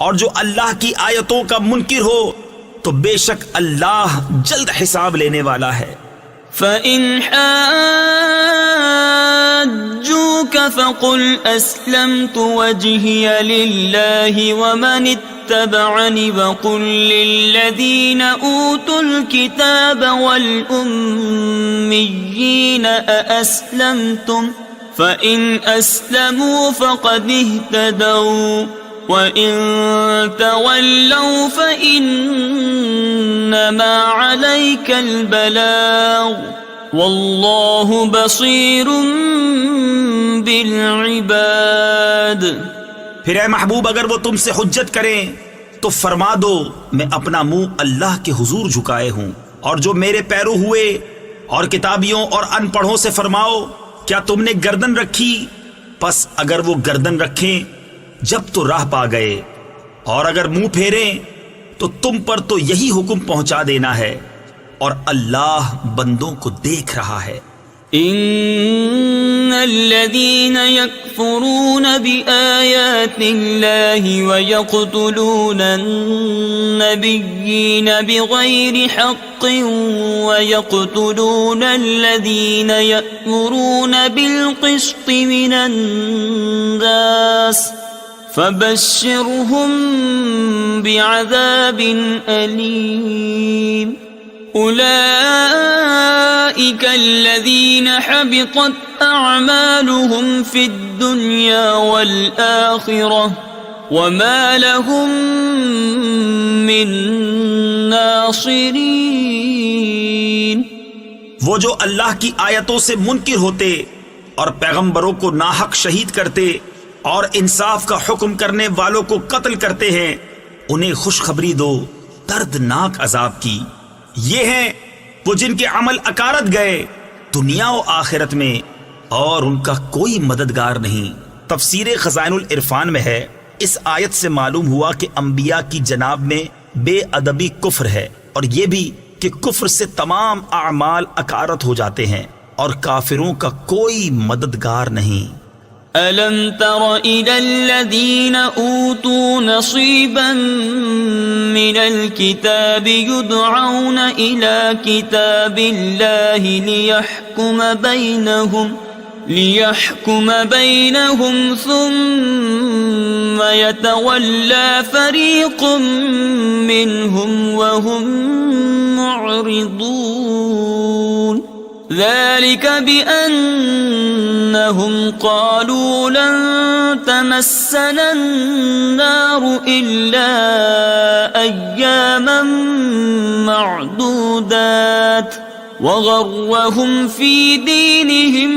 اور جو اللہ کی آیتوں کا منکر ہو تو بے شک اللہ جلد حساب لینے والا ہے. فَإِنْ حَاجُّوكَ فَقُلْ أَسْلَمْتُ وَجْهِيَ لِلَّهِ وَمَنِ اتَّبَعَنِ وَقُلْ لِلَّذِينَ أُوتُوا الْكِتَابَ وَالْأُمِّيِّينَ أَأَسْلَمْتُمْ فَإِنْ أَسْلَمُوا فَقَدِ اهْتَدَوْا وَإِن تَوَلَّوْا فَإِنَّمَا عَلَيْكَ الْبَلَاغُ وَاللَّهُ بَصِيرٌ بِالْعِبَادِ. پھر اے محبوب اگر وہ تم سے حجت کریں تو فرما دو میں اپنا منہ اللہ کے حضور جھکائے ہوں، اور جو میرے پیرو ہوئے اور کتابیوں اور ان پڑھوں سے فرماؤ کیا تم نے گردن رکھی؟ پس اگر وہ گردن رکھیں جب تو راہ پا گئے، اور اگر منہ پھیریں تو تم پر تو یہی حکم پہنچا دینا ہے، اور اللہ بندوں کو دیکھ رہا ہے. ان الذين يكفرون بآيات الله ويقتلون النبيين بغير حق ويقتلون الذين يأمرون بالقسط من الناس فبشرهم بعذاب أليم. أولئك الذين حبطت أعمالهم في الدنيا والآخرة وما لهم من ناصرين. وہ جو اللہ کی آیتوں سے منکر ہوتے اور پیغمبروں کو ناحق شہید کرتے اور انصاف کا حکم کرنے والوں کو قتل کرتے ہیں، انہیں خوشخبری دو دردناک عذاب کی. یہ ہیں وہ جن کے عمل اکارت گئے دنیا و آخرت میں، اور ان کا کوئی مددگار نہیں. تفسیر خزائن العرفان میں ہے اس آیت سے معلوم ہوا کہ انبیاء کی جناب میں بے ادبی کفر ہے، اور یہ بھی کہ کفر سے تمام اعمال اکارت ہو جاتے ہیں اور کافروں کا کوئی مددگار نہیں. أَلَمْ تَرَ إِلَى الَّذِينَ أُوتُوا نَصِيبًا مِنَ الْكِتَابِ يُدْعَوْنَ إِلَى كِتَابِ اللَّهِ لِيَحْكُمَ بَيْنَهُمْ ثُمَّ يَتَوَلَّى فَرِيقٌ مِّنْهُمْ وَهُمْ مُعْرِضُونَ. ذلك بأنهم قالوا لن تمسنا النار إلا أياما معدودات وغرهم في دينهم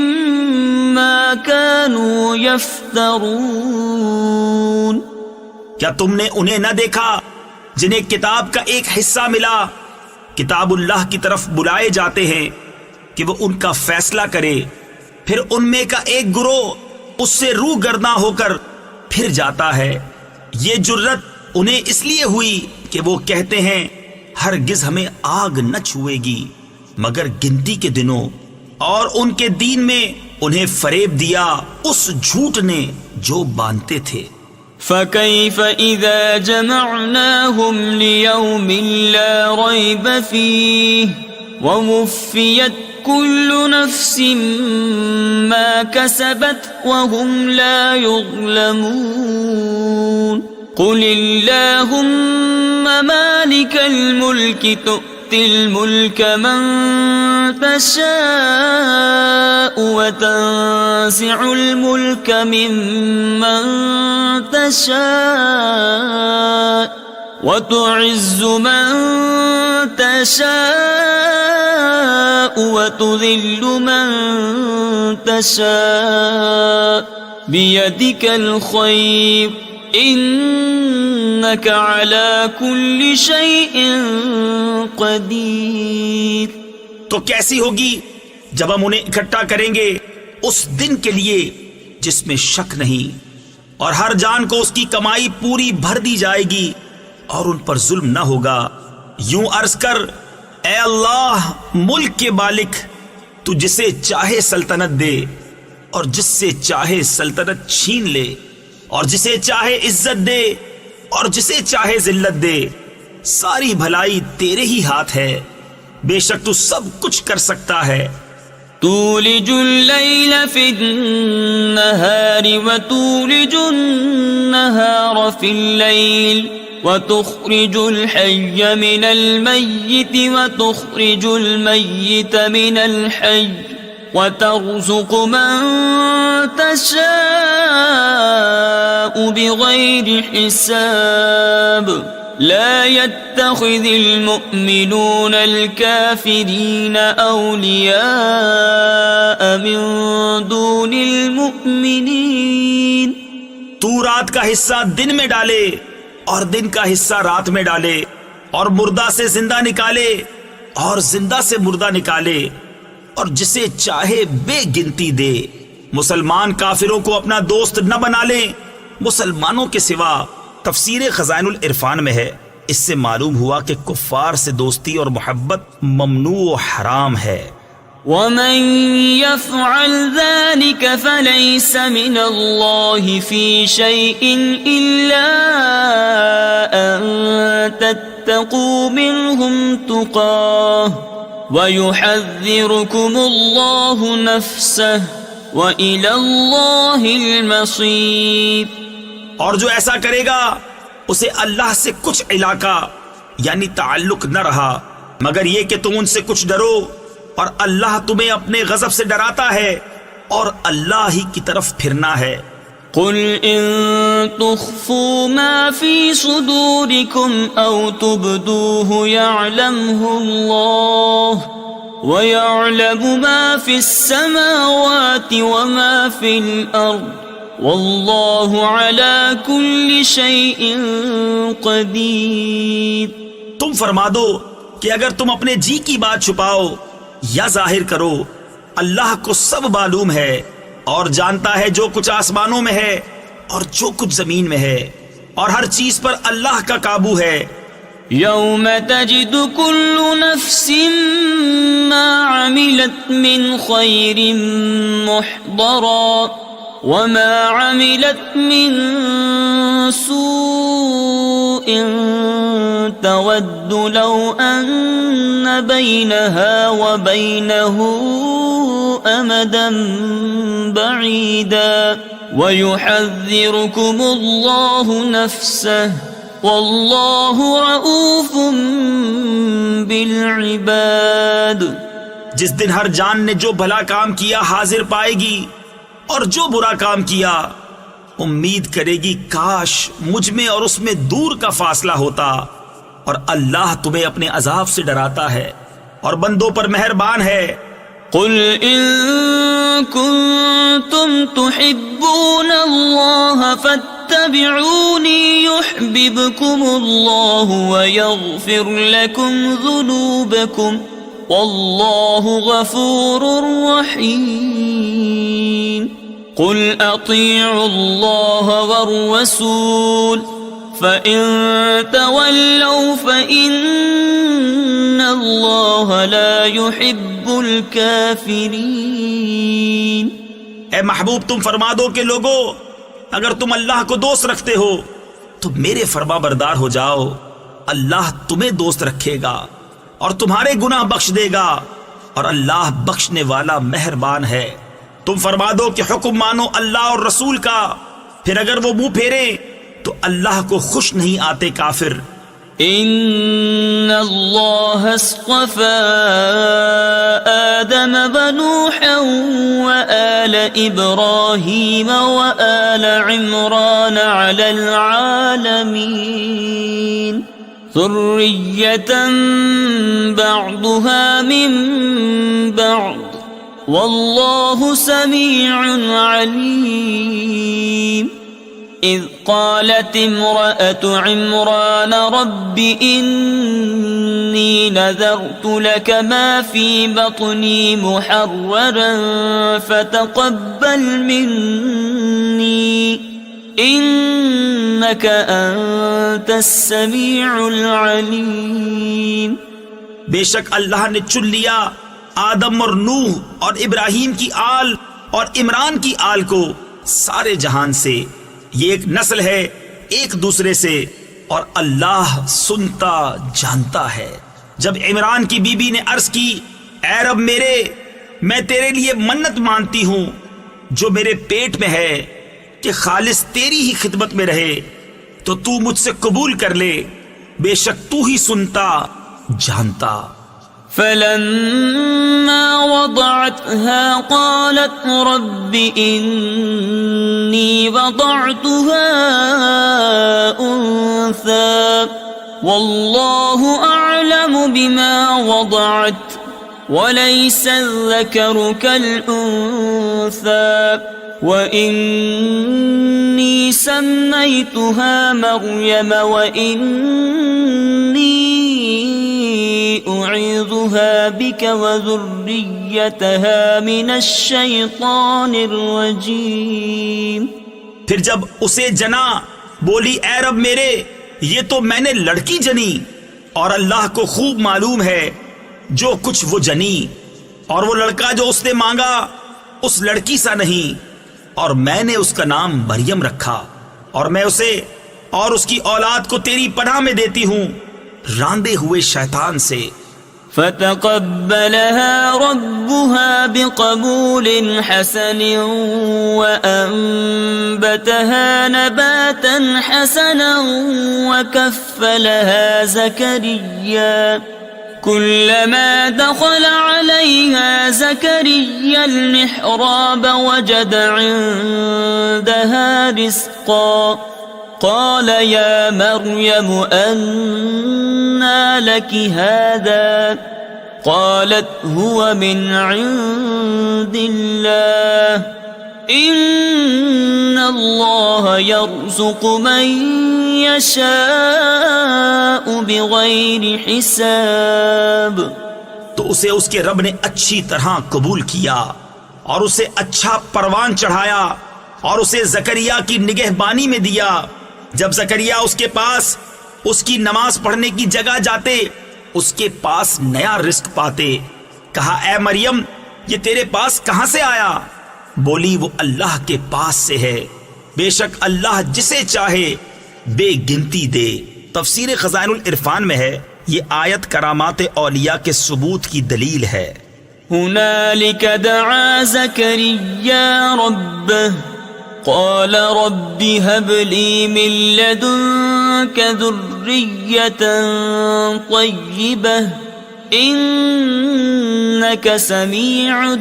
ما كانوا يفترون. کیا تم نے انہیں نہ دیکھا جنہیں کتاب کا ایک حصہ ملا، کتاب اللہ کی طرف بلائے جاتے ہیں کہ وہ ان کا فیصلہ کرے، پھر ان میں کا ایک گروہ اس سے روح گرداں ہو کر پھر جاتا ہے. یہ جرت انہیں اس لیے ہوئی کہ وہ کہتے ہیں ہرگز ہمیں آگ نہ چھوئے گی مگر گنتی کے دنوں، اور ان کے دین میں انہیں فریب دیا اس جھوٹ نے جو باندھتے تھے. فَكَيْفَ إِذَا جَمَعْنَاهُمْ لِيَوْمٍ لَا رَيْبَ فِيهِ وَوُفِّيَتْ كُلُّ نَفْسٍ مَا كَسَبَتْ وَهُمْ لَا يُظْلَمُونَ. قُلِ اللَّهُمَّ مَالِكَ الْمُلْكِ تُؤْتِي الْمُلْكَ مَنْ تَشَاءُ وَتَنزِعُ الْمُلْكَ مِمَّنْ تَشَاءُ وَتُعِزُّ مَنْ تَشَاءُ وَتُذِلُّ مَنْ تَشَاءُ بِيَدِكَ الْخَيْرُ إِنَّكَ عَلَى كُلِّ شَيْءٍ قَدِيرٌ. تو کیسی ہوگی جب ہم انہیں اکٹھا کریں گے اس دن کے لیے جس میں شک نہیں، اور ہر جان کو اس کی کمائی پوری بھر دی جائے گی اور ان پر ظلم نہ ہوگا۔ یوں عرض کر، اے اللہ ملک کے مالک، تو جسے چاہے سلطنت دے اور جس سے چاہے سلطنت چھین لے، اور جسے چاہے عزت دے اور جسے چاہے ذلت دے، ساری بھلائی تیرے ہی ہاتھ ہے، بے شک تو سب کچھ کر سکتا ہے۔ تولج الليل في النهار وتولج النهار في الليل وتخرج الحي من الميت وتخرج الميت من الحي وترزق من تشاء بغير حساب لا يتخذ المؤمنون الكافرين أولياء من دون المؤمنين۔ تو رات کا حصہ دن میں ڈالے اور دن کا حصہ رات میں ڈالے، اور مردہ سے زندہ نکالے اور زندہ سے مردہ نکالے، اور جسے چاہے بے گنتی دے۔ مسلمان کافروں کو اپنا دوست نہ بنا لیں مسلمانوں کے سوا۔ تفسیر خزائن العرفان میں ہے، اس سے معلوم ہوا کہ کفار سے دوستی اور محبت ممنوع و حرام ہے۔ ومن يفعل ذلك فليس من الله في شيء إلا أن تتقوا منهم تقاه ويحذركم الله نفسه وإلى الله المصير۔ اور جو ایسا کرے گا اسے اللہ سے کچھ علاقہ یعنی تعلق نہ رہا مگر یہ کہ تم ان سے کچھ ڈرو، اور اللہ تمہیں اپنے غضب سے ڈراتا ہے اور اللہ ہی کی طرف پھرنا ہے۔ قل ان تخفوا ما في صدوركم او تبدوه يعلمه الله ويعلم ما في السماوات وما في الارض واللہ علی کل شیء قدیر۔ تم فرما دو کہ اگر تم اپنے جی کی بات چھپاؤ یا ظاہر کرو، اللہ کو سب معلوم ہے اور جانتا ہے جو کچھ آسمانوں میں ہے اور جو کچھ زمین میں ہے، اور ہر چیز پر اللہ کا قابو ہے۔ یوم تجد کل نفس ما عملت من خیر محضرا وما عملت من سوء تود لو أن بينها وبينه أمدا بعيدا ويحذركم الله نفسه والله رؤوف بالعباد۔ جس دن ہر جان نے جو بھلا کام کیا حاضر پائے گی اور جو برا کام کیا امید کرے گی کاش مجھ میں اور اس میں دور کا فاصلہ ہوتا، اور اللہ تمہیں اپنے عذاب سے ڈراتا ہے اور بندوں پر مہربان ہے۔ قل ان کنتم تحبون اللہ فاتبعونی یحببکم اللہ ویغفر لکم ذنوبکم واللہ غفور رحیم۔ قل اطیعوا اللہ والرسول فإن تولوا فإن اللہ لا يحب الكافرین۔ اے محبوب تم فرما دو کہ لوگو اگر تم اللہ کو دوست رکھتے ہو تو میرے فرما بردار ہو جاؤ، اللہ تمہیں دوست رکھے گا اور تمہارے گناہ بخش دے گا، اور اللہ بخشنے والا مہربان ہے۔ تم فرما دو کہ حکم مانو اللہ اور رسول کا، پھر اگر وہ منہ پھیرے تو اللہ کو خوش نہیں آتے کافر۔ ان اللہ اصطفى آدم ونوحا وآل ابراہیم وآل عمران علی العالمین ذریة بعضها من بعض واللہ سمیع علیم۔ إذ قالت امرأة عمران رب إني نذرت لك ما في بطني محررا فتقبل مني إنك أنت السميع العليم. بے شک اللہ نے چن لیا آدم اور نوح اور ابراہیم کی آل اور عمران کی آل کو سارے جہان سے. یہ ایک نسل ہے ایک دوسرے سے اور اللہ سنتا جانتا ہے. جب عمران کی بیوی نے عرض کی اے رب میرے میں تیرے لیے منت مانتی ہوں جو میرے پیٹ میں ہے کہ خالص تیری ہی خدمت میں رہے تو تو مجھ سے قبول کر لے بے شک تو ہی سنتا جانتا. فلما وضعتها قالت رب إني وضعتها أنثى والله أعلم بما وضعت وليس الذكر كالأنثى وإني سميتها مريم وإني أعيذها بك وذريتها من الشيطان الرجيم. پھر جب اسے جنا بولی اے رب میرے یہ تو میں نے لڑکی جنی اور اللہ کو خوب معلوم ہے جو کچھ وہ جنی اور وہ لڑکا جو اس نے مانگا اس لڑکی سا نہیں اور میں نے اس کا نام مریم رکھا اور میں اسے اور اس کی اولاد کو تیری پناہ میں دیتی ہوں راندے ہوئے شیطان سے. فتقبلها ربها بقبول حسن وأنبتها نباتا حسنا وكفلها زكريا كلما دخل عليها زكريا المحراب وجد عندها رزقا قال يا مريم أنى لك هذا قالت هو من عند الله إن الله يرزق من يشاء بغير حساب. تو اسے اس کے رب نے اچھی طرح قبول کیا اور اسے اچھا پروان چڑھایا اور اسے زکریا کی نگہبانی میں دیا. جب زکریا اس کے پاس اس کی نماز پڑھنے کی جگہ جاتے اس کے پاس نیا رزق پاتے. کہا اے مریم یہ تیرے پاس کہاں سے آیا؟ بولی وہ اللہ کے پاس سے ہے بے شک اللہ جسے چاہے بے گنتی دے. تفسیر خزائن العرفان میں ہے یہ آیت کرامات اولیاء کے ثبوت کی دلیل ہے. هنالك دعا زكريا ربه قال رب هب لي من لدنك ذرية طيبة إنك سميع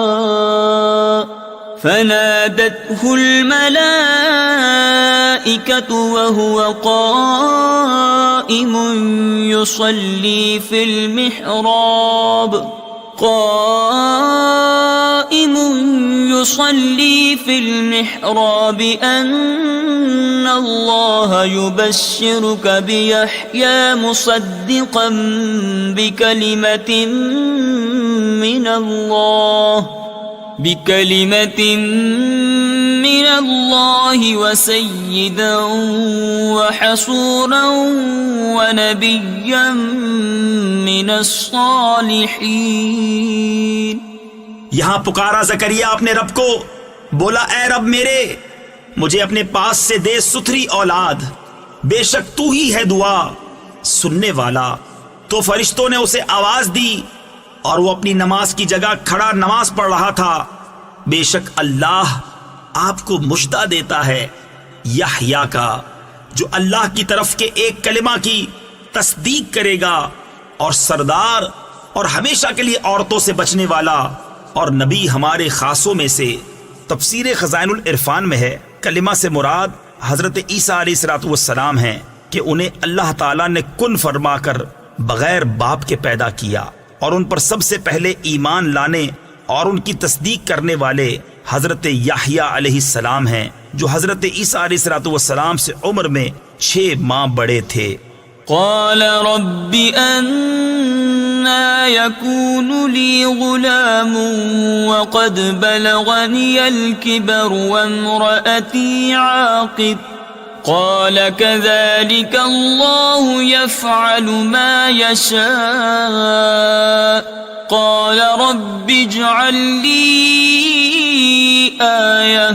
الدعاء. فنادته الملائكة وهو قائم يصلي في المحراب أن الله يبشرك بيحيى مصدقا بكلمة من الله وسيدا وحصورا ونبيا من الصالحين. یہاں پکارا زکریا اپنے رب کو بولا اے رب میرے مجھے اپنے پاس سے دے ستھری اولاد بے شک تو ہی ہے دعا سننے والا. تو فرشتوں نے اسے آواز دی اور وہ اپنی نماز کی جگہ کھڑا نماز پڑھ رہا تھا. بے شک اللہ آپ کو مژدہ دیتا ہے یحییٰ کا جو اللہ کی طرف کے ایک کلمہ کی تصدیق کرے گا اور سردار اور ہمیشہ کے لیے عورتوں سے بچنے والا اور نبی ہمارے خاصوں میں سے. تفسیر خزائن العرفان میں ہے کلمہ سے مراد حضرت عیسیٰ علیہ السلام ہیں کہ انہیں اللہ تعالیٰ نے کن فرما کر بغیر باپ کے پیدا کیا اور ان پر سب سے پہلے ایمان لانے اور ان کی تصدیق کرنے والے حضرت یحییٰ علیہ السلام ہیں جو حضرت عیسیٰ علیہ السلام سے عمر میں 6 ماہ بڑے تھے۔ قال رب أنا يكون لي غلام وقد بلغني الكبر وامرأتي عاقر قال كذلك الله يفعل ما يشاء قال رب اجعل لي آية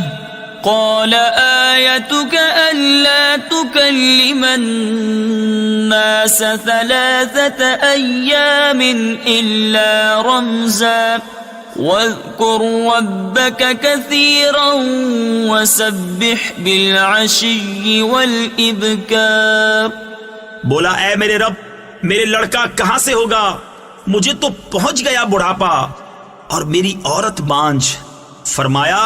قال آيتك ألا تكلم الناس 3 أيام إلا رمزا واذكر ربك كثيرا وسبح بالعشي والإبكار۔ بولا اے میرے رب، میرے لڑکا کہاں سے ہوگا؟ مجھے تو پہنچ گیا بڑھاپا اور میری عورت بانجھ۔ فرمایا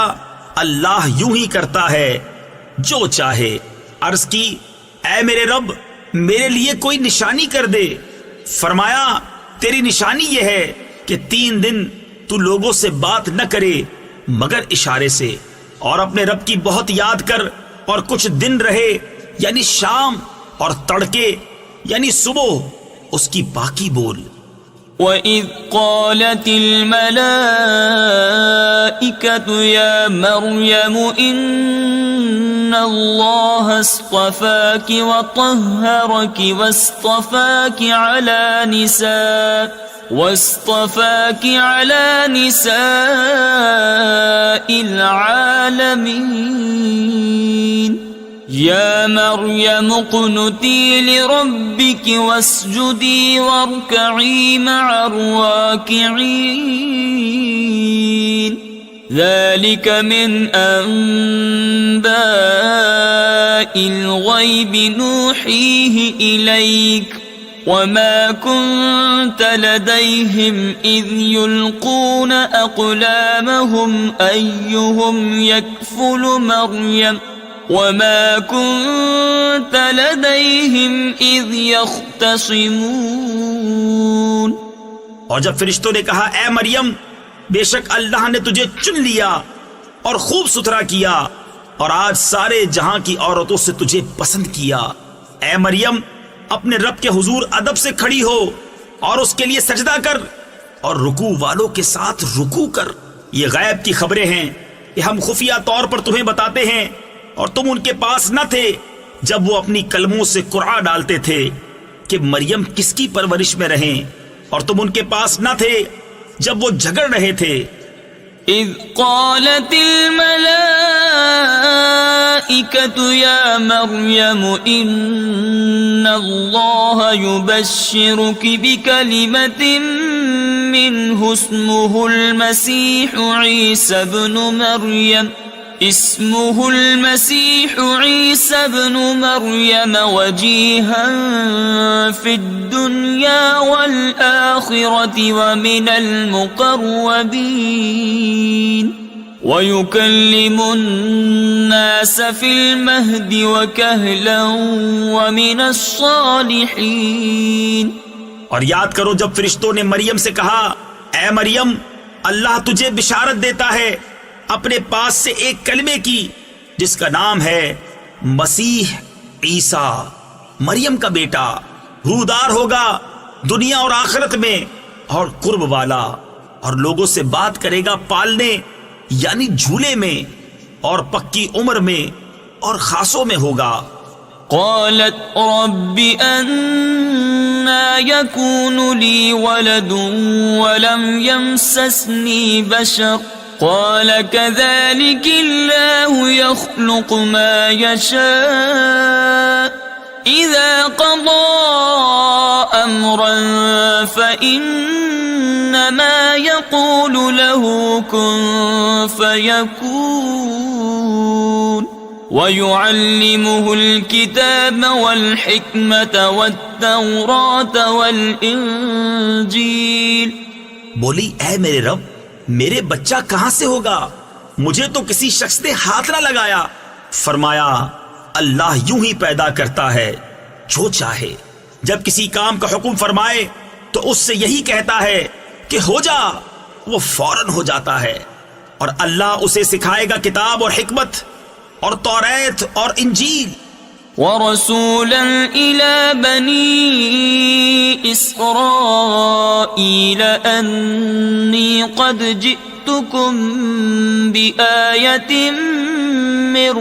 اللہ یوں ہی کرتا ہے جو چاہے۔ عرض کی اے میرے رب، میرے لیے کوئی نشانی کر دے۔ فرمایا تیری نشانی یہ ہے کہ 3 دن تو لوگوں سے بات نہ کرے مگر اشارے سے، اور اپنے رب کی بہت یاد کر، اور کچھ دن رہے یعنی شام، اور تڑکے یعنی صبح اس کی پاکی بول۔ وَإِذْ قَالَتِ الْمَلَائِكَةُ يَا مَرْيَمُ إِنَّ اللَّهَ اصْطَفَاكِ وَطَهَّرَكِ وَاصْطَفَاكِ عَلَى نِسَاءِ الْعَالَمِينَ يَا مَرْيَمُ اقْنُتِي لِرَبِّكِ وَاسْجُدِي وَارْكَعِي مَعَ الرَّاكِعِينَ ذَلِكَ مِنْ أَنْبَاءِ الْغَيْبِ نُوحِيهِ إِلَيْكَ وَمَا كُنْتَ لَدَيْهِمْ إِذْ يُلْقُونَ أَقْلَامَهُمْ أَيُّهُمْ يَكْفُلُ مَرْيَمَ وَمَا كُنْتَ لَدَيْهِمْ إِذْ يَخْتَصِمُونَ۔ اور جب فرشتوں نے کہا اے مریم، بے شک اللہ نے تجھے چن لیا اور خوب ستھرا کیا، اور آج سارے جہاں کی عورتوں سے تجھے پسند کیا، اے مریم اپنے رب کے حضور ادب سے کھڑی ہو اور اس کے لیے سجدہ کر، اور رکوع والوں کے ساتھ رکوع کر۔ یہ غیب کی خبریں ہیں کہ ہم خفیہ طور پر تمہیں بتاتے ہیں، اور تم ان کے پاس نہ تھے جب وہ اپنی کلموں سے قرعہ ڈالتے تھے کہ مریم کس کی پرورش میں رہیں، اور تم ان کے پاس نہ تھے جب وہ جھگڑ رہے تھے۔ اذ قالت الملائکۃ یا مریم ان اللہ یبشرک بکلمۃ منہ اسمہ المسیح عیسی ابن مریم وجیہا فی الدنیا والآخرة ومن المقربین وَيُكَلِّمُ النَّاسَ فِي الْمَهْدِ وَكَهْلًا وَمِنَ الصَّالِحِينَ۔ اور یاد کرو جب فرشتوں نے مریم سے کہا اے مریم، اللہ تجھے بشارت دیتا ہے اپنے پاس سے ایک کلمے کی جس کا نام ہے مسیح عیسیٰ، مریم کا بیٹا، رودار ہوگا دنیا اور آخرت میں، اور قرب والا، اور لوگوں سے بات کرے گا پالنے یعنی جھولے میں، اور پکی عمر میں اور خاصوں میں ہوگا۔ قالت رب أنا يكون لي ولد ولم يمسسني بشر قال كذلك الله يخلق ما يشاء إذا قضى أمرا فإنما يقول له كن فيكون ويعلمه الكتاب والحكمة والتوراة والإنجيل۔ بولی اے میرے رب، میرے بچہ کہاں سے ہوگا؟ مجھے تو کسی شخص نے ہاتھ نہ لگایا۔ فرمایا اللہ یوں ہی پیدا کرتا ہے جو چاہے، جب کسی کام کا حکم فرمائے تو اس سے یہی کہتا ہے کہ ہو جا، وہ فوراً ہو جاتا ہے، اور اللہ اسے سکھائے گا کتاب اور حکمت اور توریت اور انجیل، ورسولا إلى بني إسرائيل أني قد جئتكم بآية من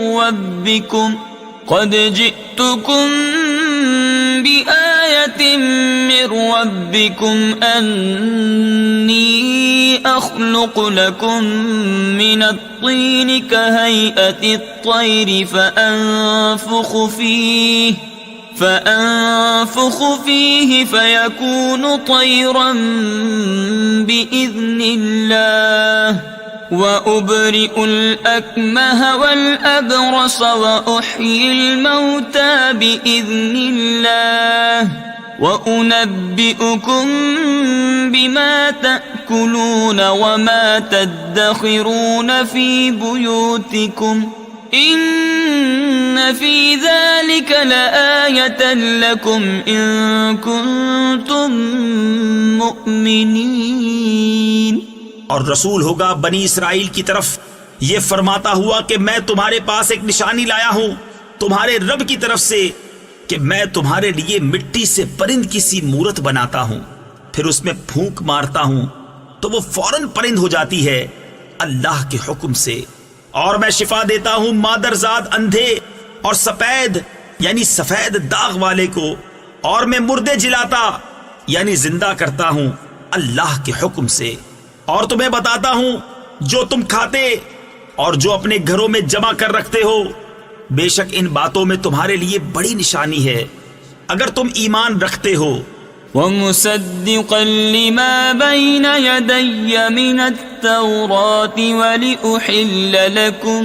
ربكم أني أخلق لكم من الطين كهيئة الطير فأنفخ فيه فيكون طيرا بإذن الله وأبرئ الأكمه والأبرص وأحيي الموتى بإذن الله وأنبئكم بما تأكلون وما تدخرون في بيوتكم إن في ذلك لآية لكم إن كنتم مؤمنين۔ اور رسول ہوگا بنی اسرائیل کی طرف یہ فرماتا ہوا کہ میں تمہارے پاس ایک نشانی لایا ہوں تمہارے رب کی طرف سے کہ میں تمہارے لیے مٹی سے پرند کی سی مورت بناتا ہوں، پھر اس میں پھونک مارتا ہوں تو وہ فوراً پرند ہو جاتی ہے اللہ کے حکم سے، اور میں شفا دیتا ہوں مادرزاد اندھے اور سفید یعنی سفید داغ والے کو، اور میں مردے جلاتا یعنی زندہ کرتا ہوں اللہ کے حکم سے، اور تمہیں بتاتا ہوں جو تم کھاتے اور جو اپنے گھروں میں جمع کر رکھتے ہو، بے شک ان باتوں میں تمہارے لیے بڑی نشانی ہے اگر تم ایمان رکھتے ہو۔ وَمُصَدِّقًا لِمَا بَيْنَ يَدَيَّ مِنَ التَّوْرَاةِ وَلِأُحِلَّ لَكُمْ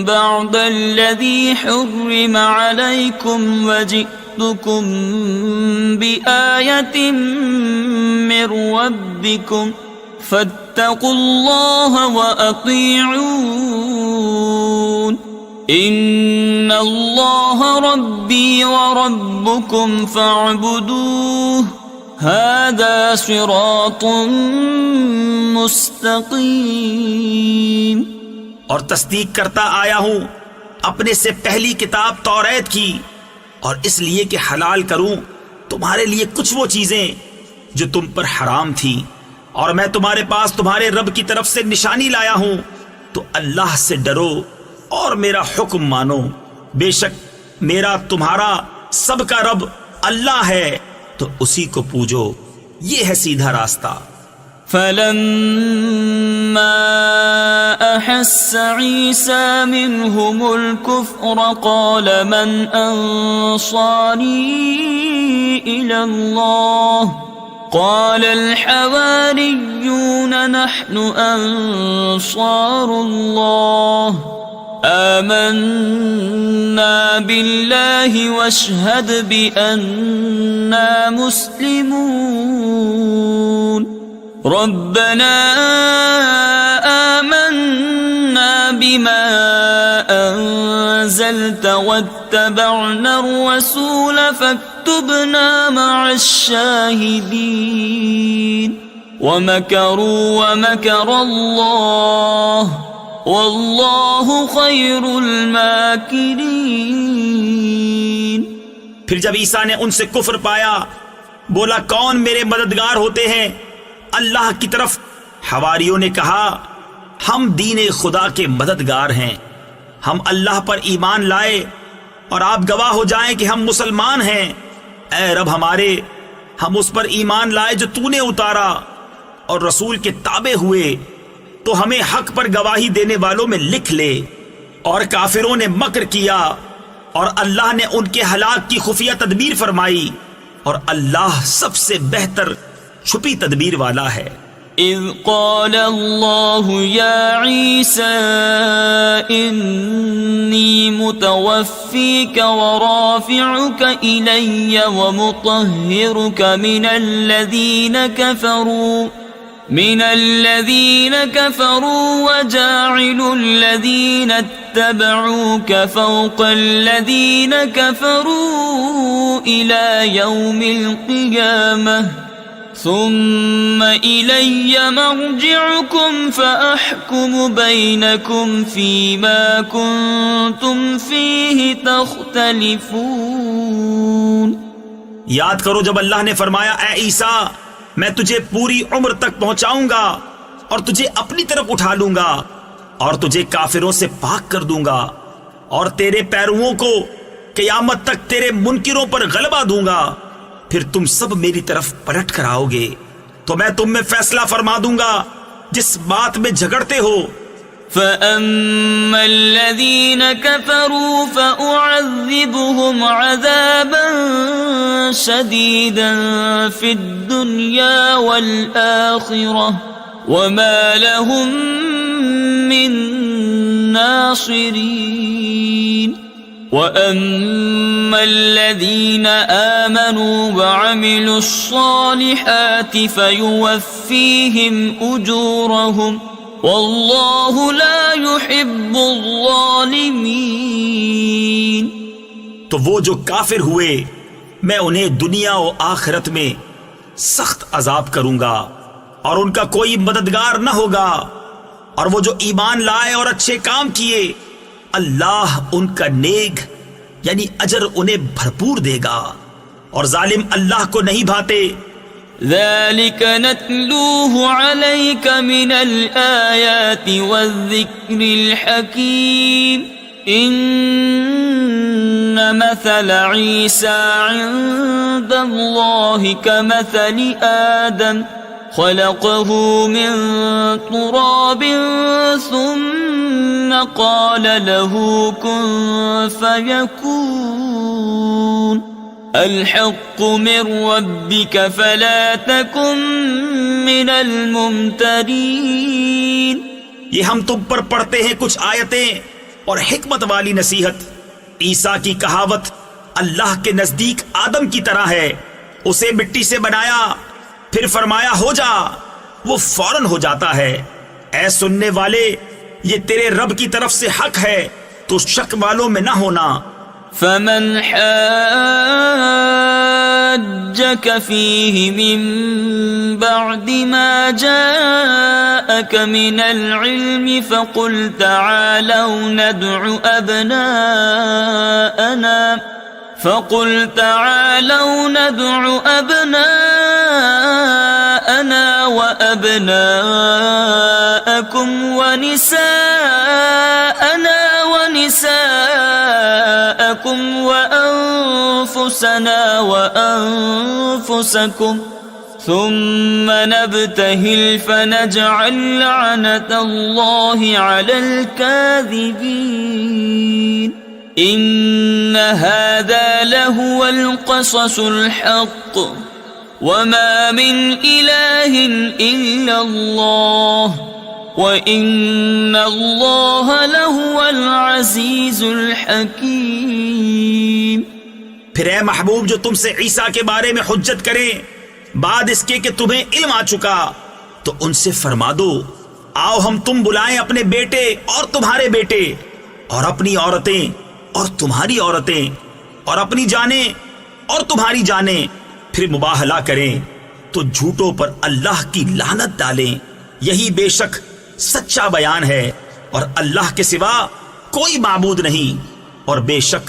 بَعْضَ الَّذِي حُرِّمَ عَلَيْكُمْ وَجِئْتُكُمْ بِآيَةٍ مِّن رَّبِّكُمْ فَاتَّقُوا اللَّهَ وَأَطِيعُونِ إِنَّ اللَّهَ رَبِّي وَرَبُّكُمْ فَاعْبُدُوهُ هَذَا صِرَاطٌ مُسْتَقِيمٌ۔ اور تصدیق کرتا آیا ہوں اپنے سے پہلی کتاب توریت کی، اور اس لیے کہ حلال کروں تمہارے لیے کچھ وہ چیزیں جو تم پر حرام تھیں، اور میں تمہارے پاس تمہارے رب کی طرف سے نشانی لایا ہوں، تو اللہ سے ڈرو اور میرا حکم مانو، بے شک میرا تمہارا سب کا رب اللہ ہے، تو اسی کو پوجو، یہ ہے سیدھا راستہ۔ فَلَمَّا أَحَسَّ عِيسَى مِنْهُمُ الْكُفْرَ قَالَ مَنْ أَنصَارِي إِلَى اللَّهِ قال الحواريون نحن أنصار الله آمنا بالله واشهد بأننا مسلمون ربنا آمنا بما أنزلت واتبعنا الرسول فاكتبنا مع الشاهدين ومكروا ومكر الله واللہ خیر الماکرین۔ پھر جب عیسیٰ نے ان سے کفر پایا بولا کون میرے مددگار ہوتے ہیں اللہ کی طرف؟ حواریوں نے کہا ہم دین خدا کے مددگار ہیں، ہم اللہ پر ایمان لائے اور آپ گواہ ہو جائیں کہ ہم مسلمان ہیں۔ اے رب ہمارے، ہم اس پر ایمان لائے جو تو نے اتارا اور رسول کے تابع ہوئے، تو ہمیں حق پر گواہی دینے والوں میں لکھ لے۔ اور کافروں نے مکر کیا اور اللہ نے ان کے ہلاک کی خفیہ تدبیر فرمائی، اور اللہ سب سے بہتر چھپی تدبیر والا ہے۔ اذ قال اللہ یا عیسیٰ انی متوفیک ورافعک الی ومطہرک من الذين كفروا وجاعل الذين اتبعوك فوق الذين كفروا إلى يوم القيامة ثم إلي مرجعكم فأحكم بينكم فيما كنتم فيه تختلفون. یاد کرو جب اللہ نے فرمایا اے عیسیٰ میں تجھے پوری عمر تک پہنچاؤں گا اور تجھے اپنی طرف اٹھا لوں گا اور تجھے کافروں سے پاک کر دوں گا اور تیرے پیرووں کو قیامت تک تیرے منکروں پر غلبہ دوں گا، پھر تم سب میری طرف پلٹ کر آؤ گے تو میں تم میں فیصلہ فرما دوں گا جس بات میں جھگڑتے ہو. فأما الذين كفروا فأعذبهم عذابا شديدا في الدنيا والآخرة وما لهم من ناصرين. وأما الذين آمنوا وعملوا الصالحات فيوفيهم أجورهم واللہ لا يحب الظالمین. تو وہ جو کافر ہوئے میں انہیں دنیا و آخرت میں سخت عذاب کروں گا اور ان کا کوئی مددگار نہ ہوگا، اور وہ جو ایمان لائے اور اچھے کام کیے اللہ ان کا نیک یعنی اجر انہیں بھرپور دے گا، اور ظالم اللہ کو نہیں بھاتے. ذلك نتلوه عليك من الآيات والذكر الحكيم. إن مثل عيسى عند الله كمثل آدم خلقه من تراب ثم قال له كن فيكون. الحق من ربك فلا تكن من الممترين. یہ ہم تم پر پڑھتے ہیں کچھ آیتیں اور حکمت والی نصیحت. عیسیٰ کی کہاوت اللہ کے نزدیک آدم کی طرح ہے، اسے مٹی سے بنایا پھر فرمایا ہو جا، وہ فوراً ہو جاتا ہے. اے سننے والے یہ تیرے رب کی طرف سے حق ہے تو شک والوں میں نہ ہونا. فمن حاجك فيه من بعد ما جاءك من العلم فقل تعالوا ندع أبناءنا وأبناءكم ونساءكم وأنفسنا وأنفسكم ثم نبتهل فنجعل لعنة الله على الكاذبين. إن هذا لهو القصص الحق وما من إله إلا الله وَإِنَّ اللَّهَ لَهُوَ الْعَزِيزُ الْحَكِيمُ. پھر اے محبوب جو تم سے عیسیٰ کے بارے میں حجت کریں بعد اس کے کہ تمہیں علم آ چکا تو ان سے فرما دو آؤ ہم تم بلائیں اپنے بیٹے اور تمہارے بیٹے اور اپنی عورتیں اور تمہاری عورتیں اور اپنی جانیں اور تمہاری جانیں، پھر مباہلہ کریں تو جھوٹوں پر اللہ کی لعنت ڈالیں. یہی بے شک سچا بیان ہے اور اللہ کے سوا کوئی معبود نہیں، اور بے شک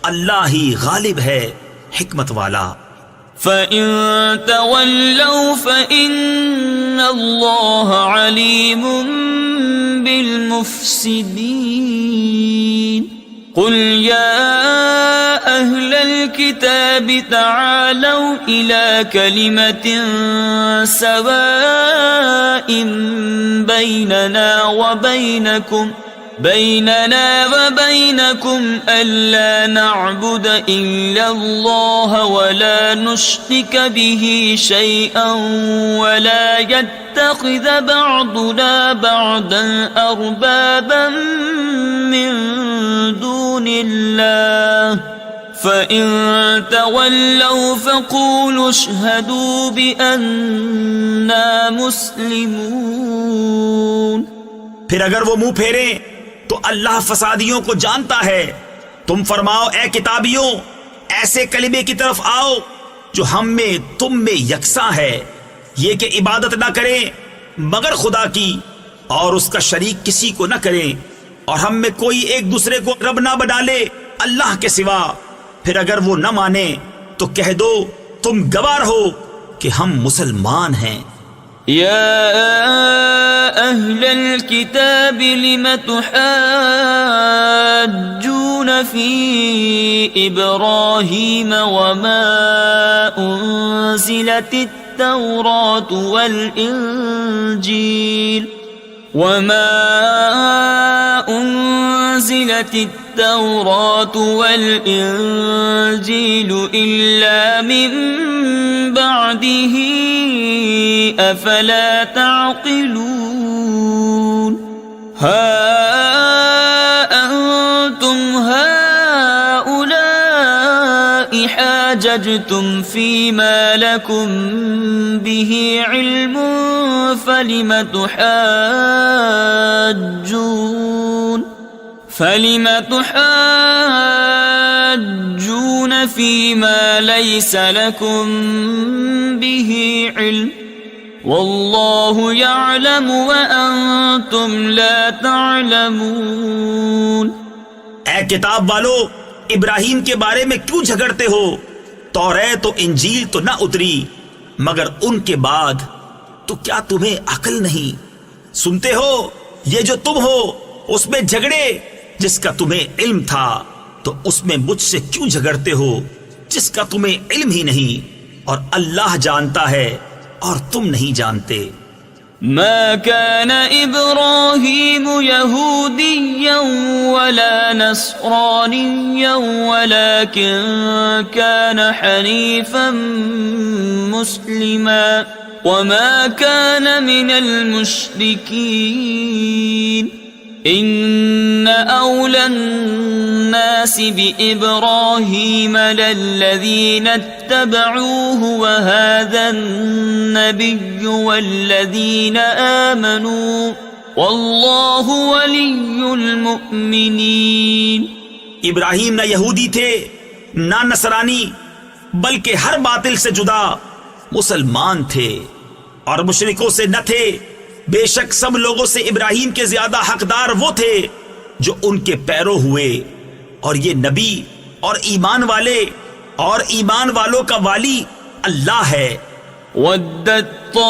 اللہ ہی غالب ہے حکمت والا. فَإِن تَوَلَّوْا فَإِنَّ اللَّهَ عَلِيمٌ بِالْمُفْسِدِينَ. قُلْ يَا أَهْلَ الْكِتَابِ تَعَالَوْا إِلَى كَلِمَةٍ سَوَاءٍ بَيْنَنَا وَبَيْنَكُمْ أَلَّا نَعْبُدَ إِلَّا اللَّهَ وَلَا نُشْرِكَ بِهِ شَيْئًا وَلَا يَتَّخِذَ بَعْضُنَا بَعْضًا أَرْبَابًا مِّن دُونِ اللَّهِ فَإِن تَوَلَّوْا فَقُولُوا اشْهَدُوا بِأَنَّا مُسْلِمُونَ. پھر اگر وہ منہ پھیریں تو اللہ فسادیوں کو جانتا ہے. تم فرماؤ اے کتابیوں ایسے کلمے کی طرف آؤ جو ہم میں تم میں یکساں ہے یہ کہ عبادت نہ کریں مگر خدا کی اور اس کا شریک کسی کو نہ کریں، اور ہم میں کوئی ایک دوسرے کو رب نہ بنا لے اللہ کے سوا۔ پھر اگر وہ نہ مانے تو کہہ دو تم گواہ ہو کہ ہم مسلمان ہیں۔ يا أهل الكتاب لم تحاجون في إبراهيم وما أنزلت التوراة والإنجيل إلا من بعده أفلا تعقلون ها أنتم هؤلاء حاججتم فيما لكم به علم فلم تحاجون فيما ليس لكم به علم والله يعلم وأنتم لا تعلمون۔ اے کتاب والو، ابراہیم کے بارے میں کیوں جھگڑتے ہو؟ توریت و انجیل تو نہ اتری مگر ان کے بعد، تو کیا تمہیں عقل نہیں؟ سنتے ہو یہ جو تم ہو اس میں جھگڑے، جس کا تمہیں علم تھا تو اس میں مجھ سے کیوں جھگڑتے ہو جس کا تمہیں علم ہی نہیں؟ اور اللہ جانتا ہے اور تم نہیں جانتے۔ ما كان إبراهيم يهوديا ولا نصرانيا ولكن كان حنيفا مسلما وما كان من المشركين إن أولى الناس بإبراهيم للذين اتبعوه وهذا النبي والذين آمنوا والله ولي المؤمنين۔ ابراہیم نہ یہودی تھے نہ نصرانی، بلکہ ہر باطل سے جدا مسلمان تھے اور مشرکوں سے نہ تھے۔ بے شک سب لوگوں سے ابراہیم کے زیادہ حقدار وہ تھے جو ان کے پیرو ہوئے، اور یہ نبی اور ایمان والے اور ایمان والوں کا والی اللہ ہے۔ وَدَّتْ طَائِفَةٌ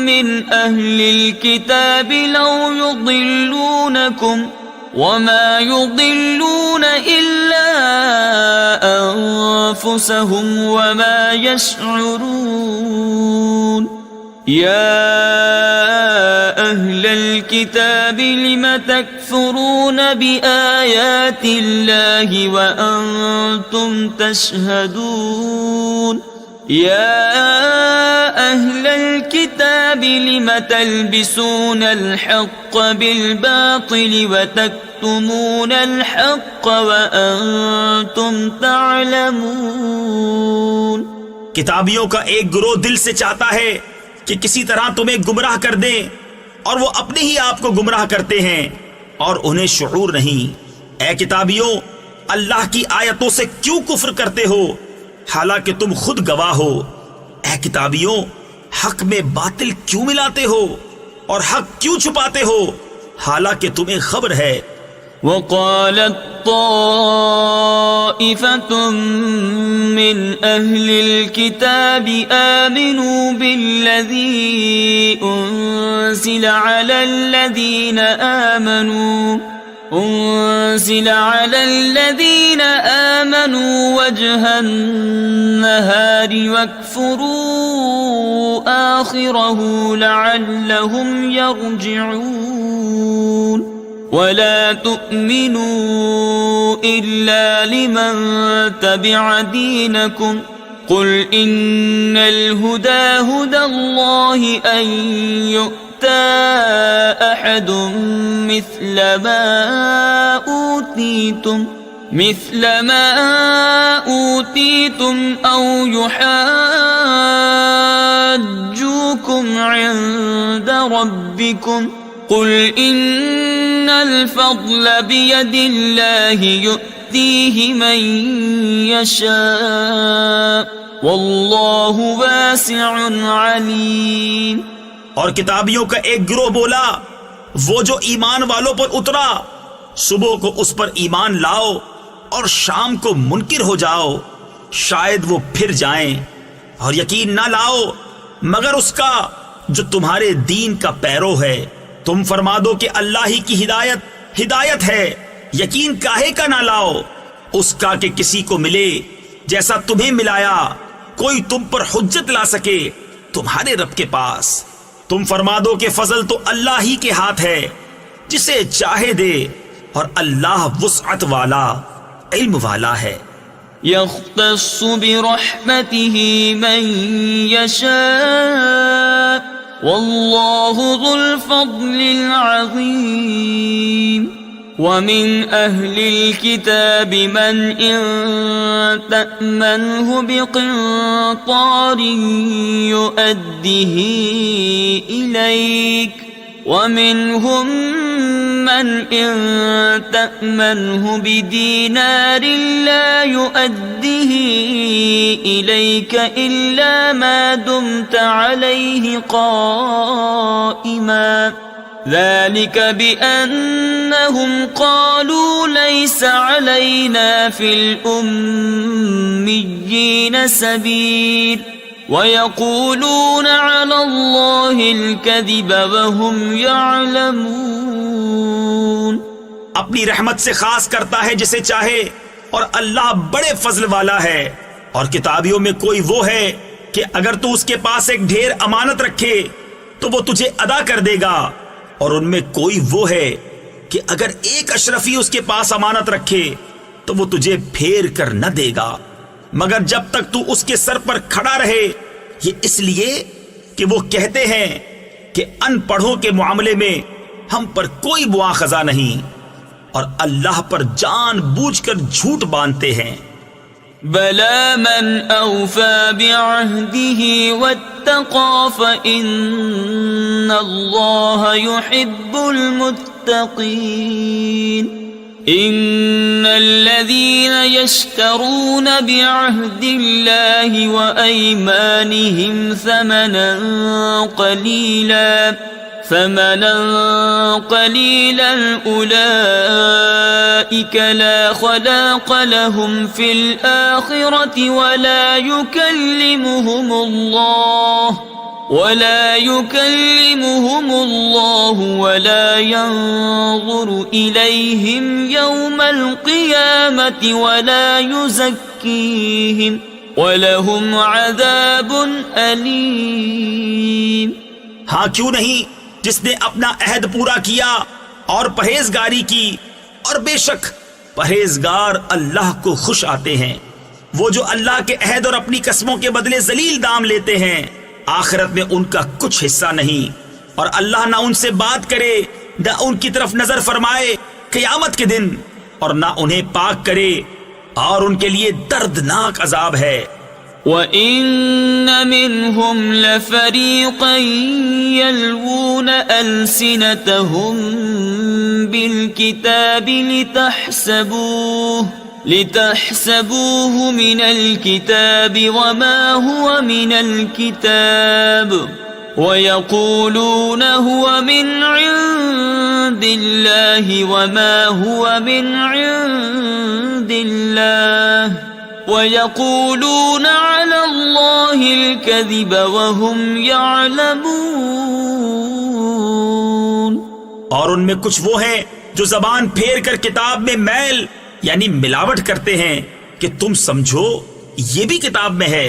مِّنْ أَهْلِ الْكِتَابِ لَوْ يُضِلُّونَكُمْ وَمَا يُضِلُّونَ إِلَّا أَنفُسَهُمْ وَمَا يَشْعُرُونَ۔ يَا أَهْلَ الْكِتَابِ لِمَ تَكْفُرُونَ بِآيَاتِ اللَّهِ وَأَنْتُمْ تَشْهَدُونَ۔ يَا أَهْلَ الْكِتَابِ لِمَ تَلْبِسُونَ الْحَقَّ بِالْبَاطِلِ وَتَكْتُمُونَ الْحَقَّ وَأَنْتُمْ تَعْلَمُونَ۔ کتابیوں کا ایک گروہ دل سے چاہتا ہے کہ کسی طرح تمہیں گمراہ کر دیں، اور وہ اپنے ہی آپ کو گمراہ کرتے ہیں اور انہیں شعور نہیں۔ اے کتابیوں، اللہ کی آیتوں سے کیوں کفر کرتے ہو حالانکہ تم خود گواہ ہو؟ اے کتابیوں، حق میں باطل کیوں ملاتے ہو اور حق کیوں چھپاتے ہو حالانکہ تمہیں خبر ہے۔ وقالت طائفة من أهل الكتاب آمنوا بالذي أنزل على الذين آمنوا وجه النهار واكفروا آخره لعلهم يرجعون ولا تؤمنوا إلا لمن تبع دينكم قل إن الهدى هدى الله أن يؤتى أحد مثل ما أوتيتم أو يحاجوكم عند ربكم قل إن الفضل بيد الله يؤتيه من يشاء واللہ واسع علیم۔ اور کتابیوں کا ایک گروہ بولا، وہ جو ایمان والوں پر اترا، صبح کو اس پر ایمان لاؤ اور شام کو منکر ہو جاؤ، شاید وہ پھر جائیں، اور یقین نہ لاؤ مگر اس کا جو تمہارے دین کا پیرو ہے۔ تم فرما دو کہ اللہ ہی کی ہدایت ہے، یقین کاہے کا نہ لاؤ اس کا کہ کسی کو ملے جیسا تمہیں ملایا، کوئی تم پر حجت لا سکے تمہارے رب کے پاس۔ تم فرما دو کہ فضل تو اللہ ہی کے ہاتھ ہے، جسے چاہے دے، اور اللہ وسعت والا، علم والا ہے۔ يختص برحمته من يشاء والله ذو الفضل العظيم۔ ومن أهل الكتاب من إن تأمنه بقنطار يؤديه إليك، ومنهم من إن تأمنه بدينار لا يؤديه إليك إلا ما دمت عليه قائما، ذلك بأنهم قالوا ليس علينا في الأميين سبيل ويقولون على الله الكذب وهم يعلمون۔ اپنی رحمت سے خاص کرتا ہے جسے چاہے، اور اللہ بڑے فضل والا ہے۔ اور کتابیوں میں کوئی وہ ہے کہ اگر تو اس کے پاس ایک ڈھیر امانت رکھے تو وہ تجھے ادا کر دے گا، اور ان میں کوئی وہ ہے کہ اگر ایک اشرفی اس کے پاس امانت رکھے تو وہ تجھے پھیر کر نہ دے گا، مگر جب تک تو اس کے سر پر کھڑا رہے۔ یہ اس لیے کہ وہ کہتے ہیں کہ ان پڑھوں کے معاملے میں ہم پر کوئی مواخذہ نہیں، اور اللہ پر جان بوجھ کر جھوٹ باندھتے ہیں۔ بلى من أوفى بعهده واتقى فإن الله يحب المتقين۔ إن الذين يشترون بعهد الله وأيمانهم ثمنا قليلا أولئك لا خلاق لهم في الآخرة ولا يكلمهم الله ولا ينظر إليهم يوم القيامة ولا يزكيهم وَلَهُمْ عَذَابٌ أَلِيمٌ۔ ہاں کیوں نہیں، جس نے اپنا عہد پورا کیا اور پرہیزگاری کی، اور بے شک پرہیزگار اللہ کو خوش آتے ہیں۔ وہ جو اللہ کے عہد اور اپنی قسموں کے بدلے ذلیل دام لیتے ہیں، آخرت میں ان کا کچھ حصہ نہیں، اور اللہ نہ ان سے بات کرے، نہ ان کی طرف نظر فرمائے قیامت کے دن، اور نہ انہیں پاک کرے، اور ان کے لیے دردناک عذاب ہے۔ وَإِنَّ مِنْهُمْ لَفَرِيقًا يَلْوُونَ أَلْسِنَتَهُمْ بِالْكِتَابِ لِتَحْسَبُوهُ مِنَ الْكِتَابِ وَمَا هُوَ مِنَ الْكِتَابِ وَيَقُولُونَ هُوَ مِنْ عِنْدِ اللَّهِ وَمَا هُوَ مِنْ عِنْدِ اللَّهِ وَيَقُولُونَ عَلَى اللَّهِ الْكَذِبَ وَهُمْ يَعْلَمُونَ۔ اور ان میں کچھ وہ ہیں جو زبان پھیر کر کتاب میں میل یعنی ملاوٹ کرتے ہیں کہ تم سمجھو یہ بھی کتاب میں ہے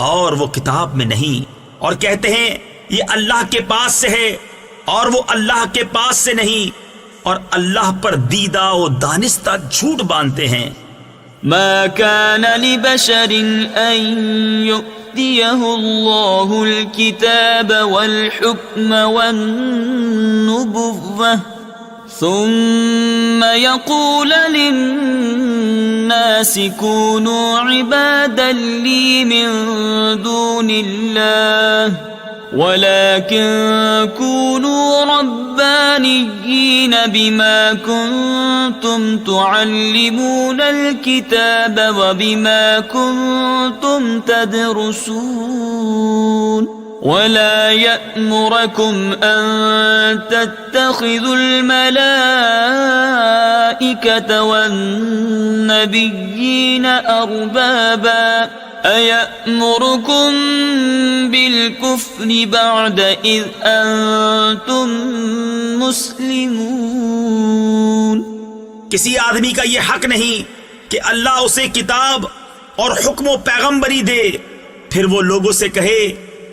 اور وہ کتاب میں نہیں، اور کہتے ہیں یہ اللہ کے پاس سے ہے اور وہ اللہ کے پاس سے نہیں، اور اللہ پر دیدہ و دانستہ جھوٹ باندھتے ہیں۔ ما كان لبشر أن يؤتيه الله الكتاب والحكم والنبوة ثم يقول للناس كونوا عبادا لي من دون الله ولكن كونوا ربانيين بما كنتم تعلمون الكتاب وبما كنتم تدرسون ولا يأمركم أن تتخذوا الملائكة والنبيين أربابا أيأمركم بالكفر بعد إذ أنتم مسلمون. کسی آدمی کا یہ حق نہیں کہ اللہ اسے کتاب اور حکم و پیغمبری دے پھر وہ لوگوں سے کہے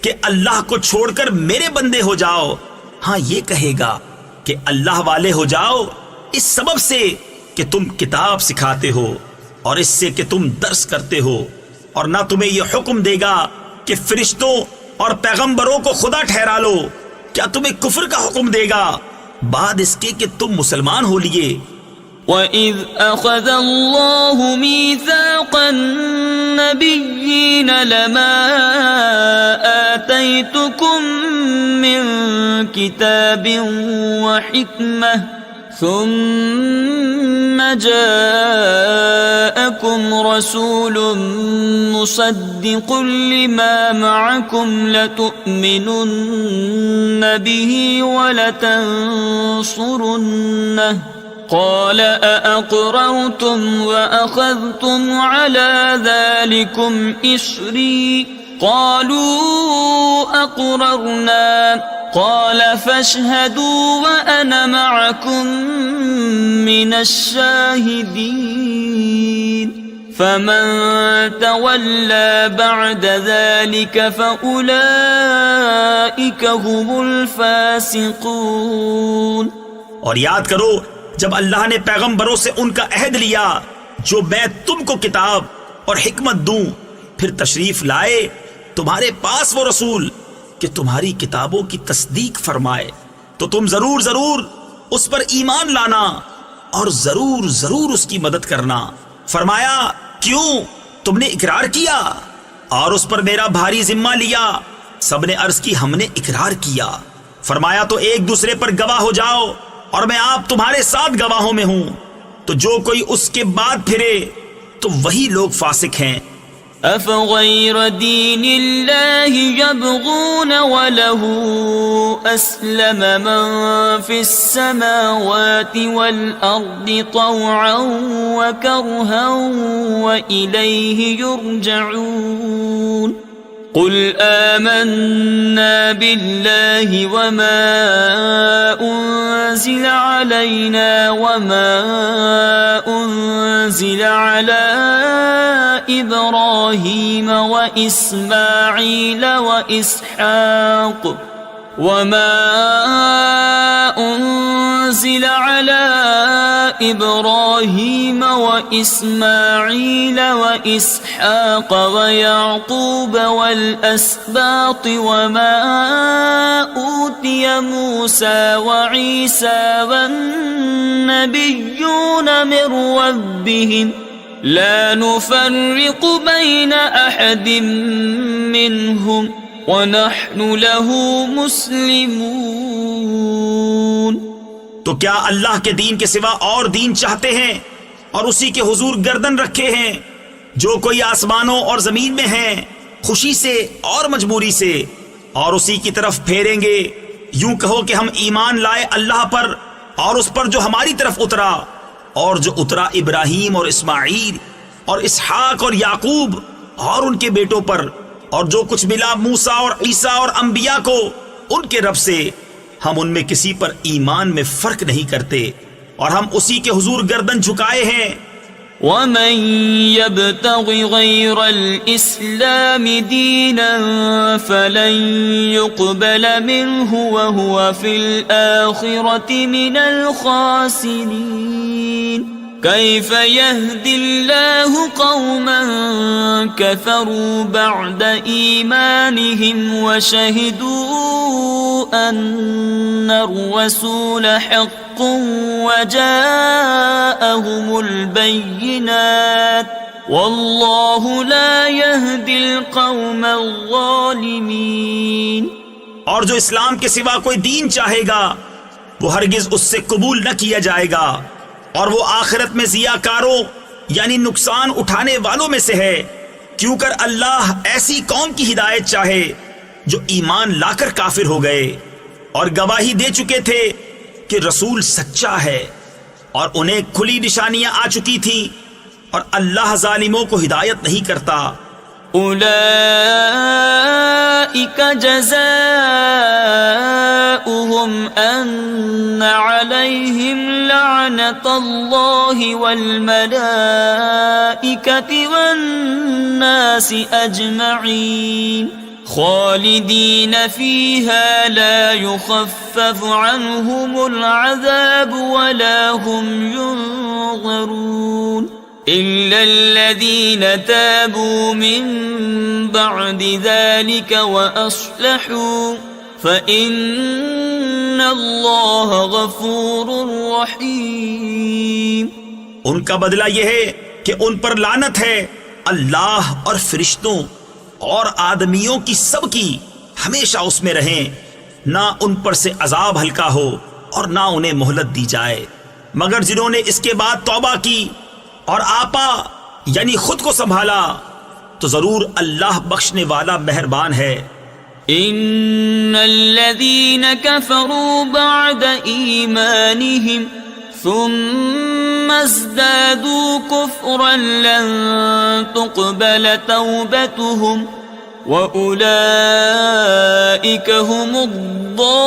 کہ اللہ کو چھوڑ کر میرے بندے ہو جاؤ. ہاں یہ کہے گا کہ اللہ والے ہو جاؤ اس سبب سے کہ تم کتاب سکھاتے ہو اور اس سے کہ تم درس کرتے ہو، اور نہ تمہیں یہ حکم دے گا کہ فرشتوں اور پیغمبروں کو خدا ٹھہرا لو. کیا تمہیں کفر کا حکم دے گا بعد اس کے کہ تم مسلمان ہو لیے؟ وَإِذْ أَخَذَ اللَّهُ مِيثَاقَ النَّبِيِّينَ لَمَا آتَيْتُكُم مِّن كِتَابٍ وَحِكْمَةٍ ثُمَّ جَاءَكُمْ رَسُولٌ مُصَدِّقٌ لِّمَا مَعَكُمْ لَتُؤْمِنُنَّ بِهِ وَلَتَنصُرُنَّهُ قال أأقررتم وأخذتم على ذلكم إصري قالوا أقررنا قال فاشهدوا وأنا معكم من الشاهدين فمن تولى بعد ذلك فأولئك هم الفاسقون. اور یاد کرو جب اللہ نے پیغمبروں سے ان کا عہد لیا جو میں تم کو کتاب اور حکمت دوں، پھر تشریف لائے تمہارے پاس وہ رسول کہ تمہاری کتابوں کی تصدیق فرمائے تو تم ضرور ضرور اس پر ایمان لانا اور ضرور ضرور اس کی مدد کرنا. فرمایا کیوں تم نے اقرار کیا اور اس پر میرا بھاری ذمہ لیا؟ سب نے عرض کی ہم نے اقرار کیا. فرمایا تو ایک دوسرے پر گواہ ہو جاؤ اور میں آپ تمہارے ساتھ گواہوں میں ہوں. تو جو کوئی اس کے بعد پھرے تو وہی لوگ فاسق ہیں. أفغير دين الله يبغون وله أسلم من في السماوات والأرض طوعا وكرها وإليه يرجعون. قل آمنا بالله وما أنزل علينا وما أنزل على إبراهيم وإسماعيل وإسحاق وما أنزل على إبراهيم وإسماعيل وإسحاق ويعقوب والأسباط وما أوتي موسى وعيسى والنبيون من ربهم لا نفرق بين أحد منهم وَنَحْنُ لَهُ مُسْلِمُونَ. تو کیا اللہ کے دین کے سوا اور دین چاہتے ہیں اور اسی کے حضور گردن رکھے ہیں؟ جو کوئی آسمانوں اور زمین میں ہیں خوشی سے اور مجبوری سے اور اسی کی طرف پھیریں گے. یوں کہو کہ ہم ایمان لائے اللہ پر اور اس پر جو ہماری طرف اترا اور جو اترا ابراہیم اور اسماعیل اور اسحاق اور یعقوب اور ان کے بیٹوں پر اور جو کچھ ملا موسیٰ اور عیسیٰ اور انبیاء کو ان کے رب سے. ہم ان میں کسی پر ایمان میں فرق نہیں کرتے اور ہم اسی کے حضور گردن جھکائے ہیں. وَمَن يَبْتَغِ غَيْرَ الْإِسْلَامِ دِينًا فَلَن يُقْبَلَ مِنْهُ وَهُوَ فِي الْآخِرَةِ مِنَ الْخَاسِرِينَ. كيف يهدي الله قوما كفروا بعد إيمانهم وشهدوا أن الرسول حق وجاءهم البينات والله لا يهدي القوم الظالمين. اور جو اسلام کے سوا کوئی دین چاہے گا وہ ہرگز اس سے قبول نہ کیا جائے گا، اور وہ آخرت میں ضیاء کاروں یعنی نقصان اٹھانے والوں میں سے ہے، کیوں کر اللہ ایسی قوم کی ہدایت چاہے جو ایمان لا کر کافر ہو گئے اور گواہی دے چکے تھے کہ رسول سچا ہے، اور انہیں کھلی نشانیاں آ چکی تھیں، اور اللہ ظالموں کو ہدایت نہیں کرتا۔ أولئك جزاؤهم أن عليهم لعنة الله والملائكة والناس أجمعين خالدين فيها لا يخفف عنهم العذاب ولا هم ينظرون إلا الذين تابوا من بعد ذلك وأصلحوا فإن الله غفور رحيم۔ ان کا بدلہ یہ ہے کہ ان پر لعنت ہے، اللہ اور فرشتوں اور آدمیوں کی سب کی ہمیشہ اس میں رہیں، نہ ان پر سے عذاب ہلکا ہو اور نہ انہیں مہلت دی جائے، مگر جنہوں نے اس کے بعد توبہ کی اور آپا یعنی خود کو سنبھالا تو ضرور اللہ بخشنے والا مہربان ہے۔ ان الذين كفروا بعد ایمانهم ثم ازدادوا كفرا لن تقبل توبتهم وأولئك هم الضالون۔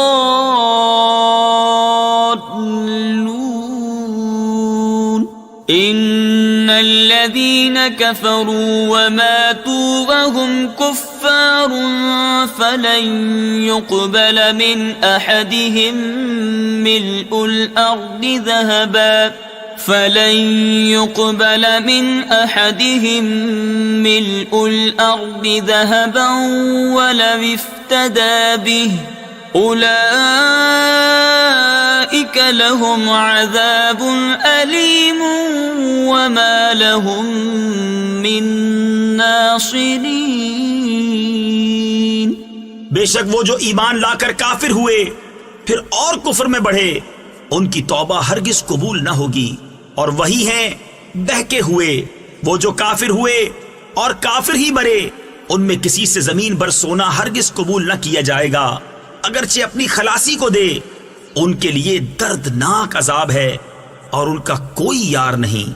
ان الذين كفروا وماتوا وهم كفار فلن يقبل من احدهم ملء الارض ذهبا ولو افتدى به أولئك لهم عذاب أليم وما لهم من ناصرين۔ بے شک وہ جو ایمان لا کر کافر ہوئے پھر اور کفر میں بڑھے ان کی توبہ ہرگز قبول نہ ہوگی، اور وہی ہیں بہکے ہوئے وہ جو کافر ہوئے اور کافر ہی مرے، ان میں کسی سے زمین بر سونا ہرگز قبول نہ کیا جائے گا، اگرچہ اپنی خلاصی کو دے، ان کے لیے دردناک عذاب ہے اور ان کا کوئی یار نہیں۔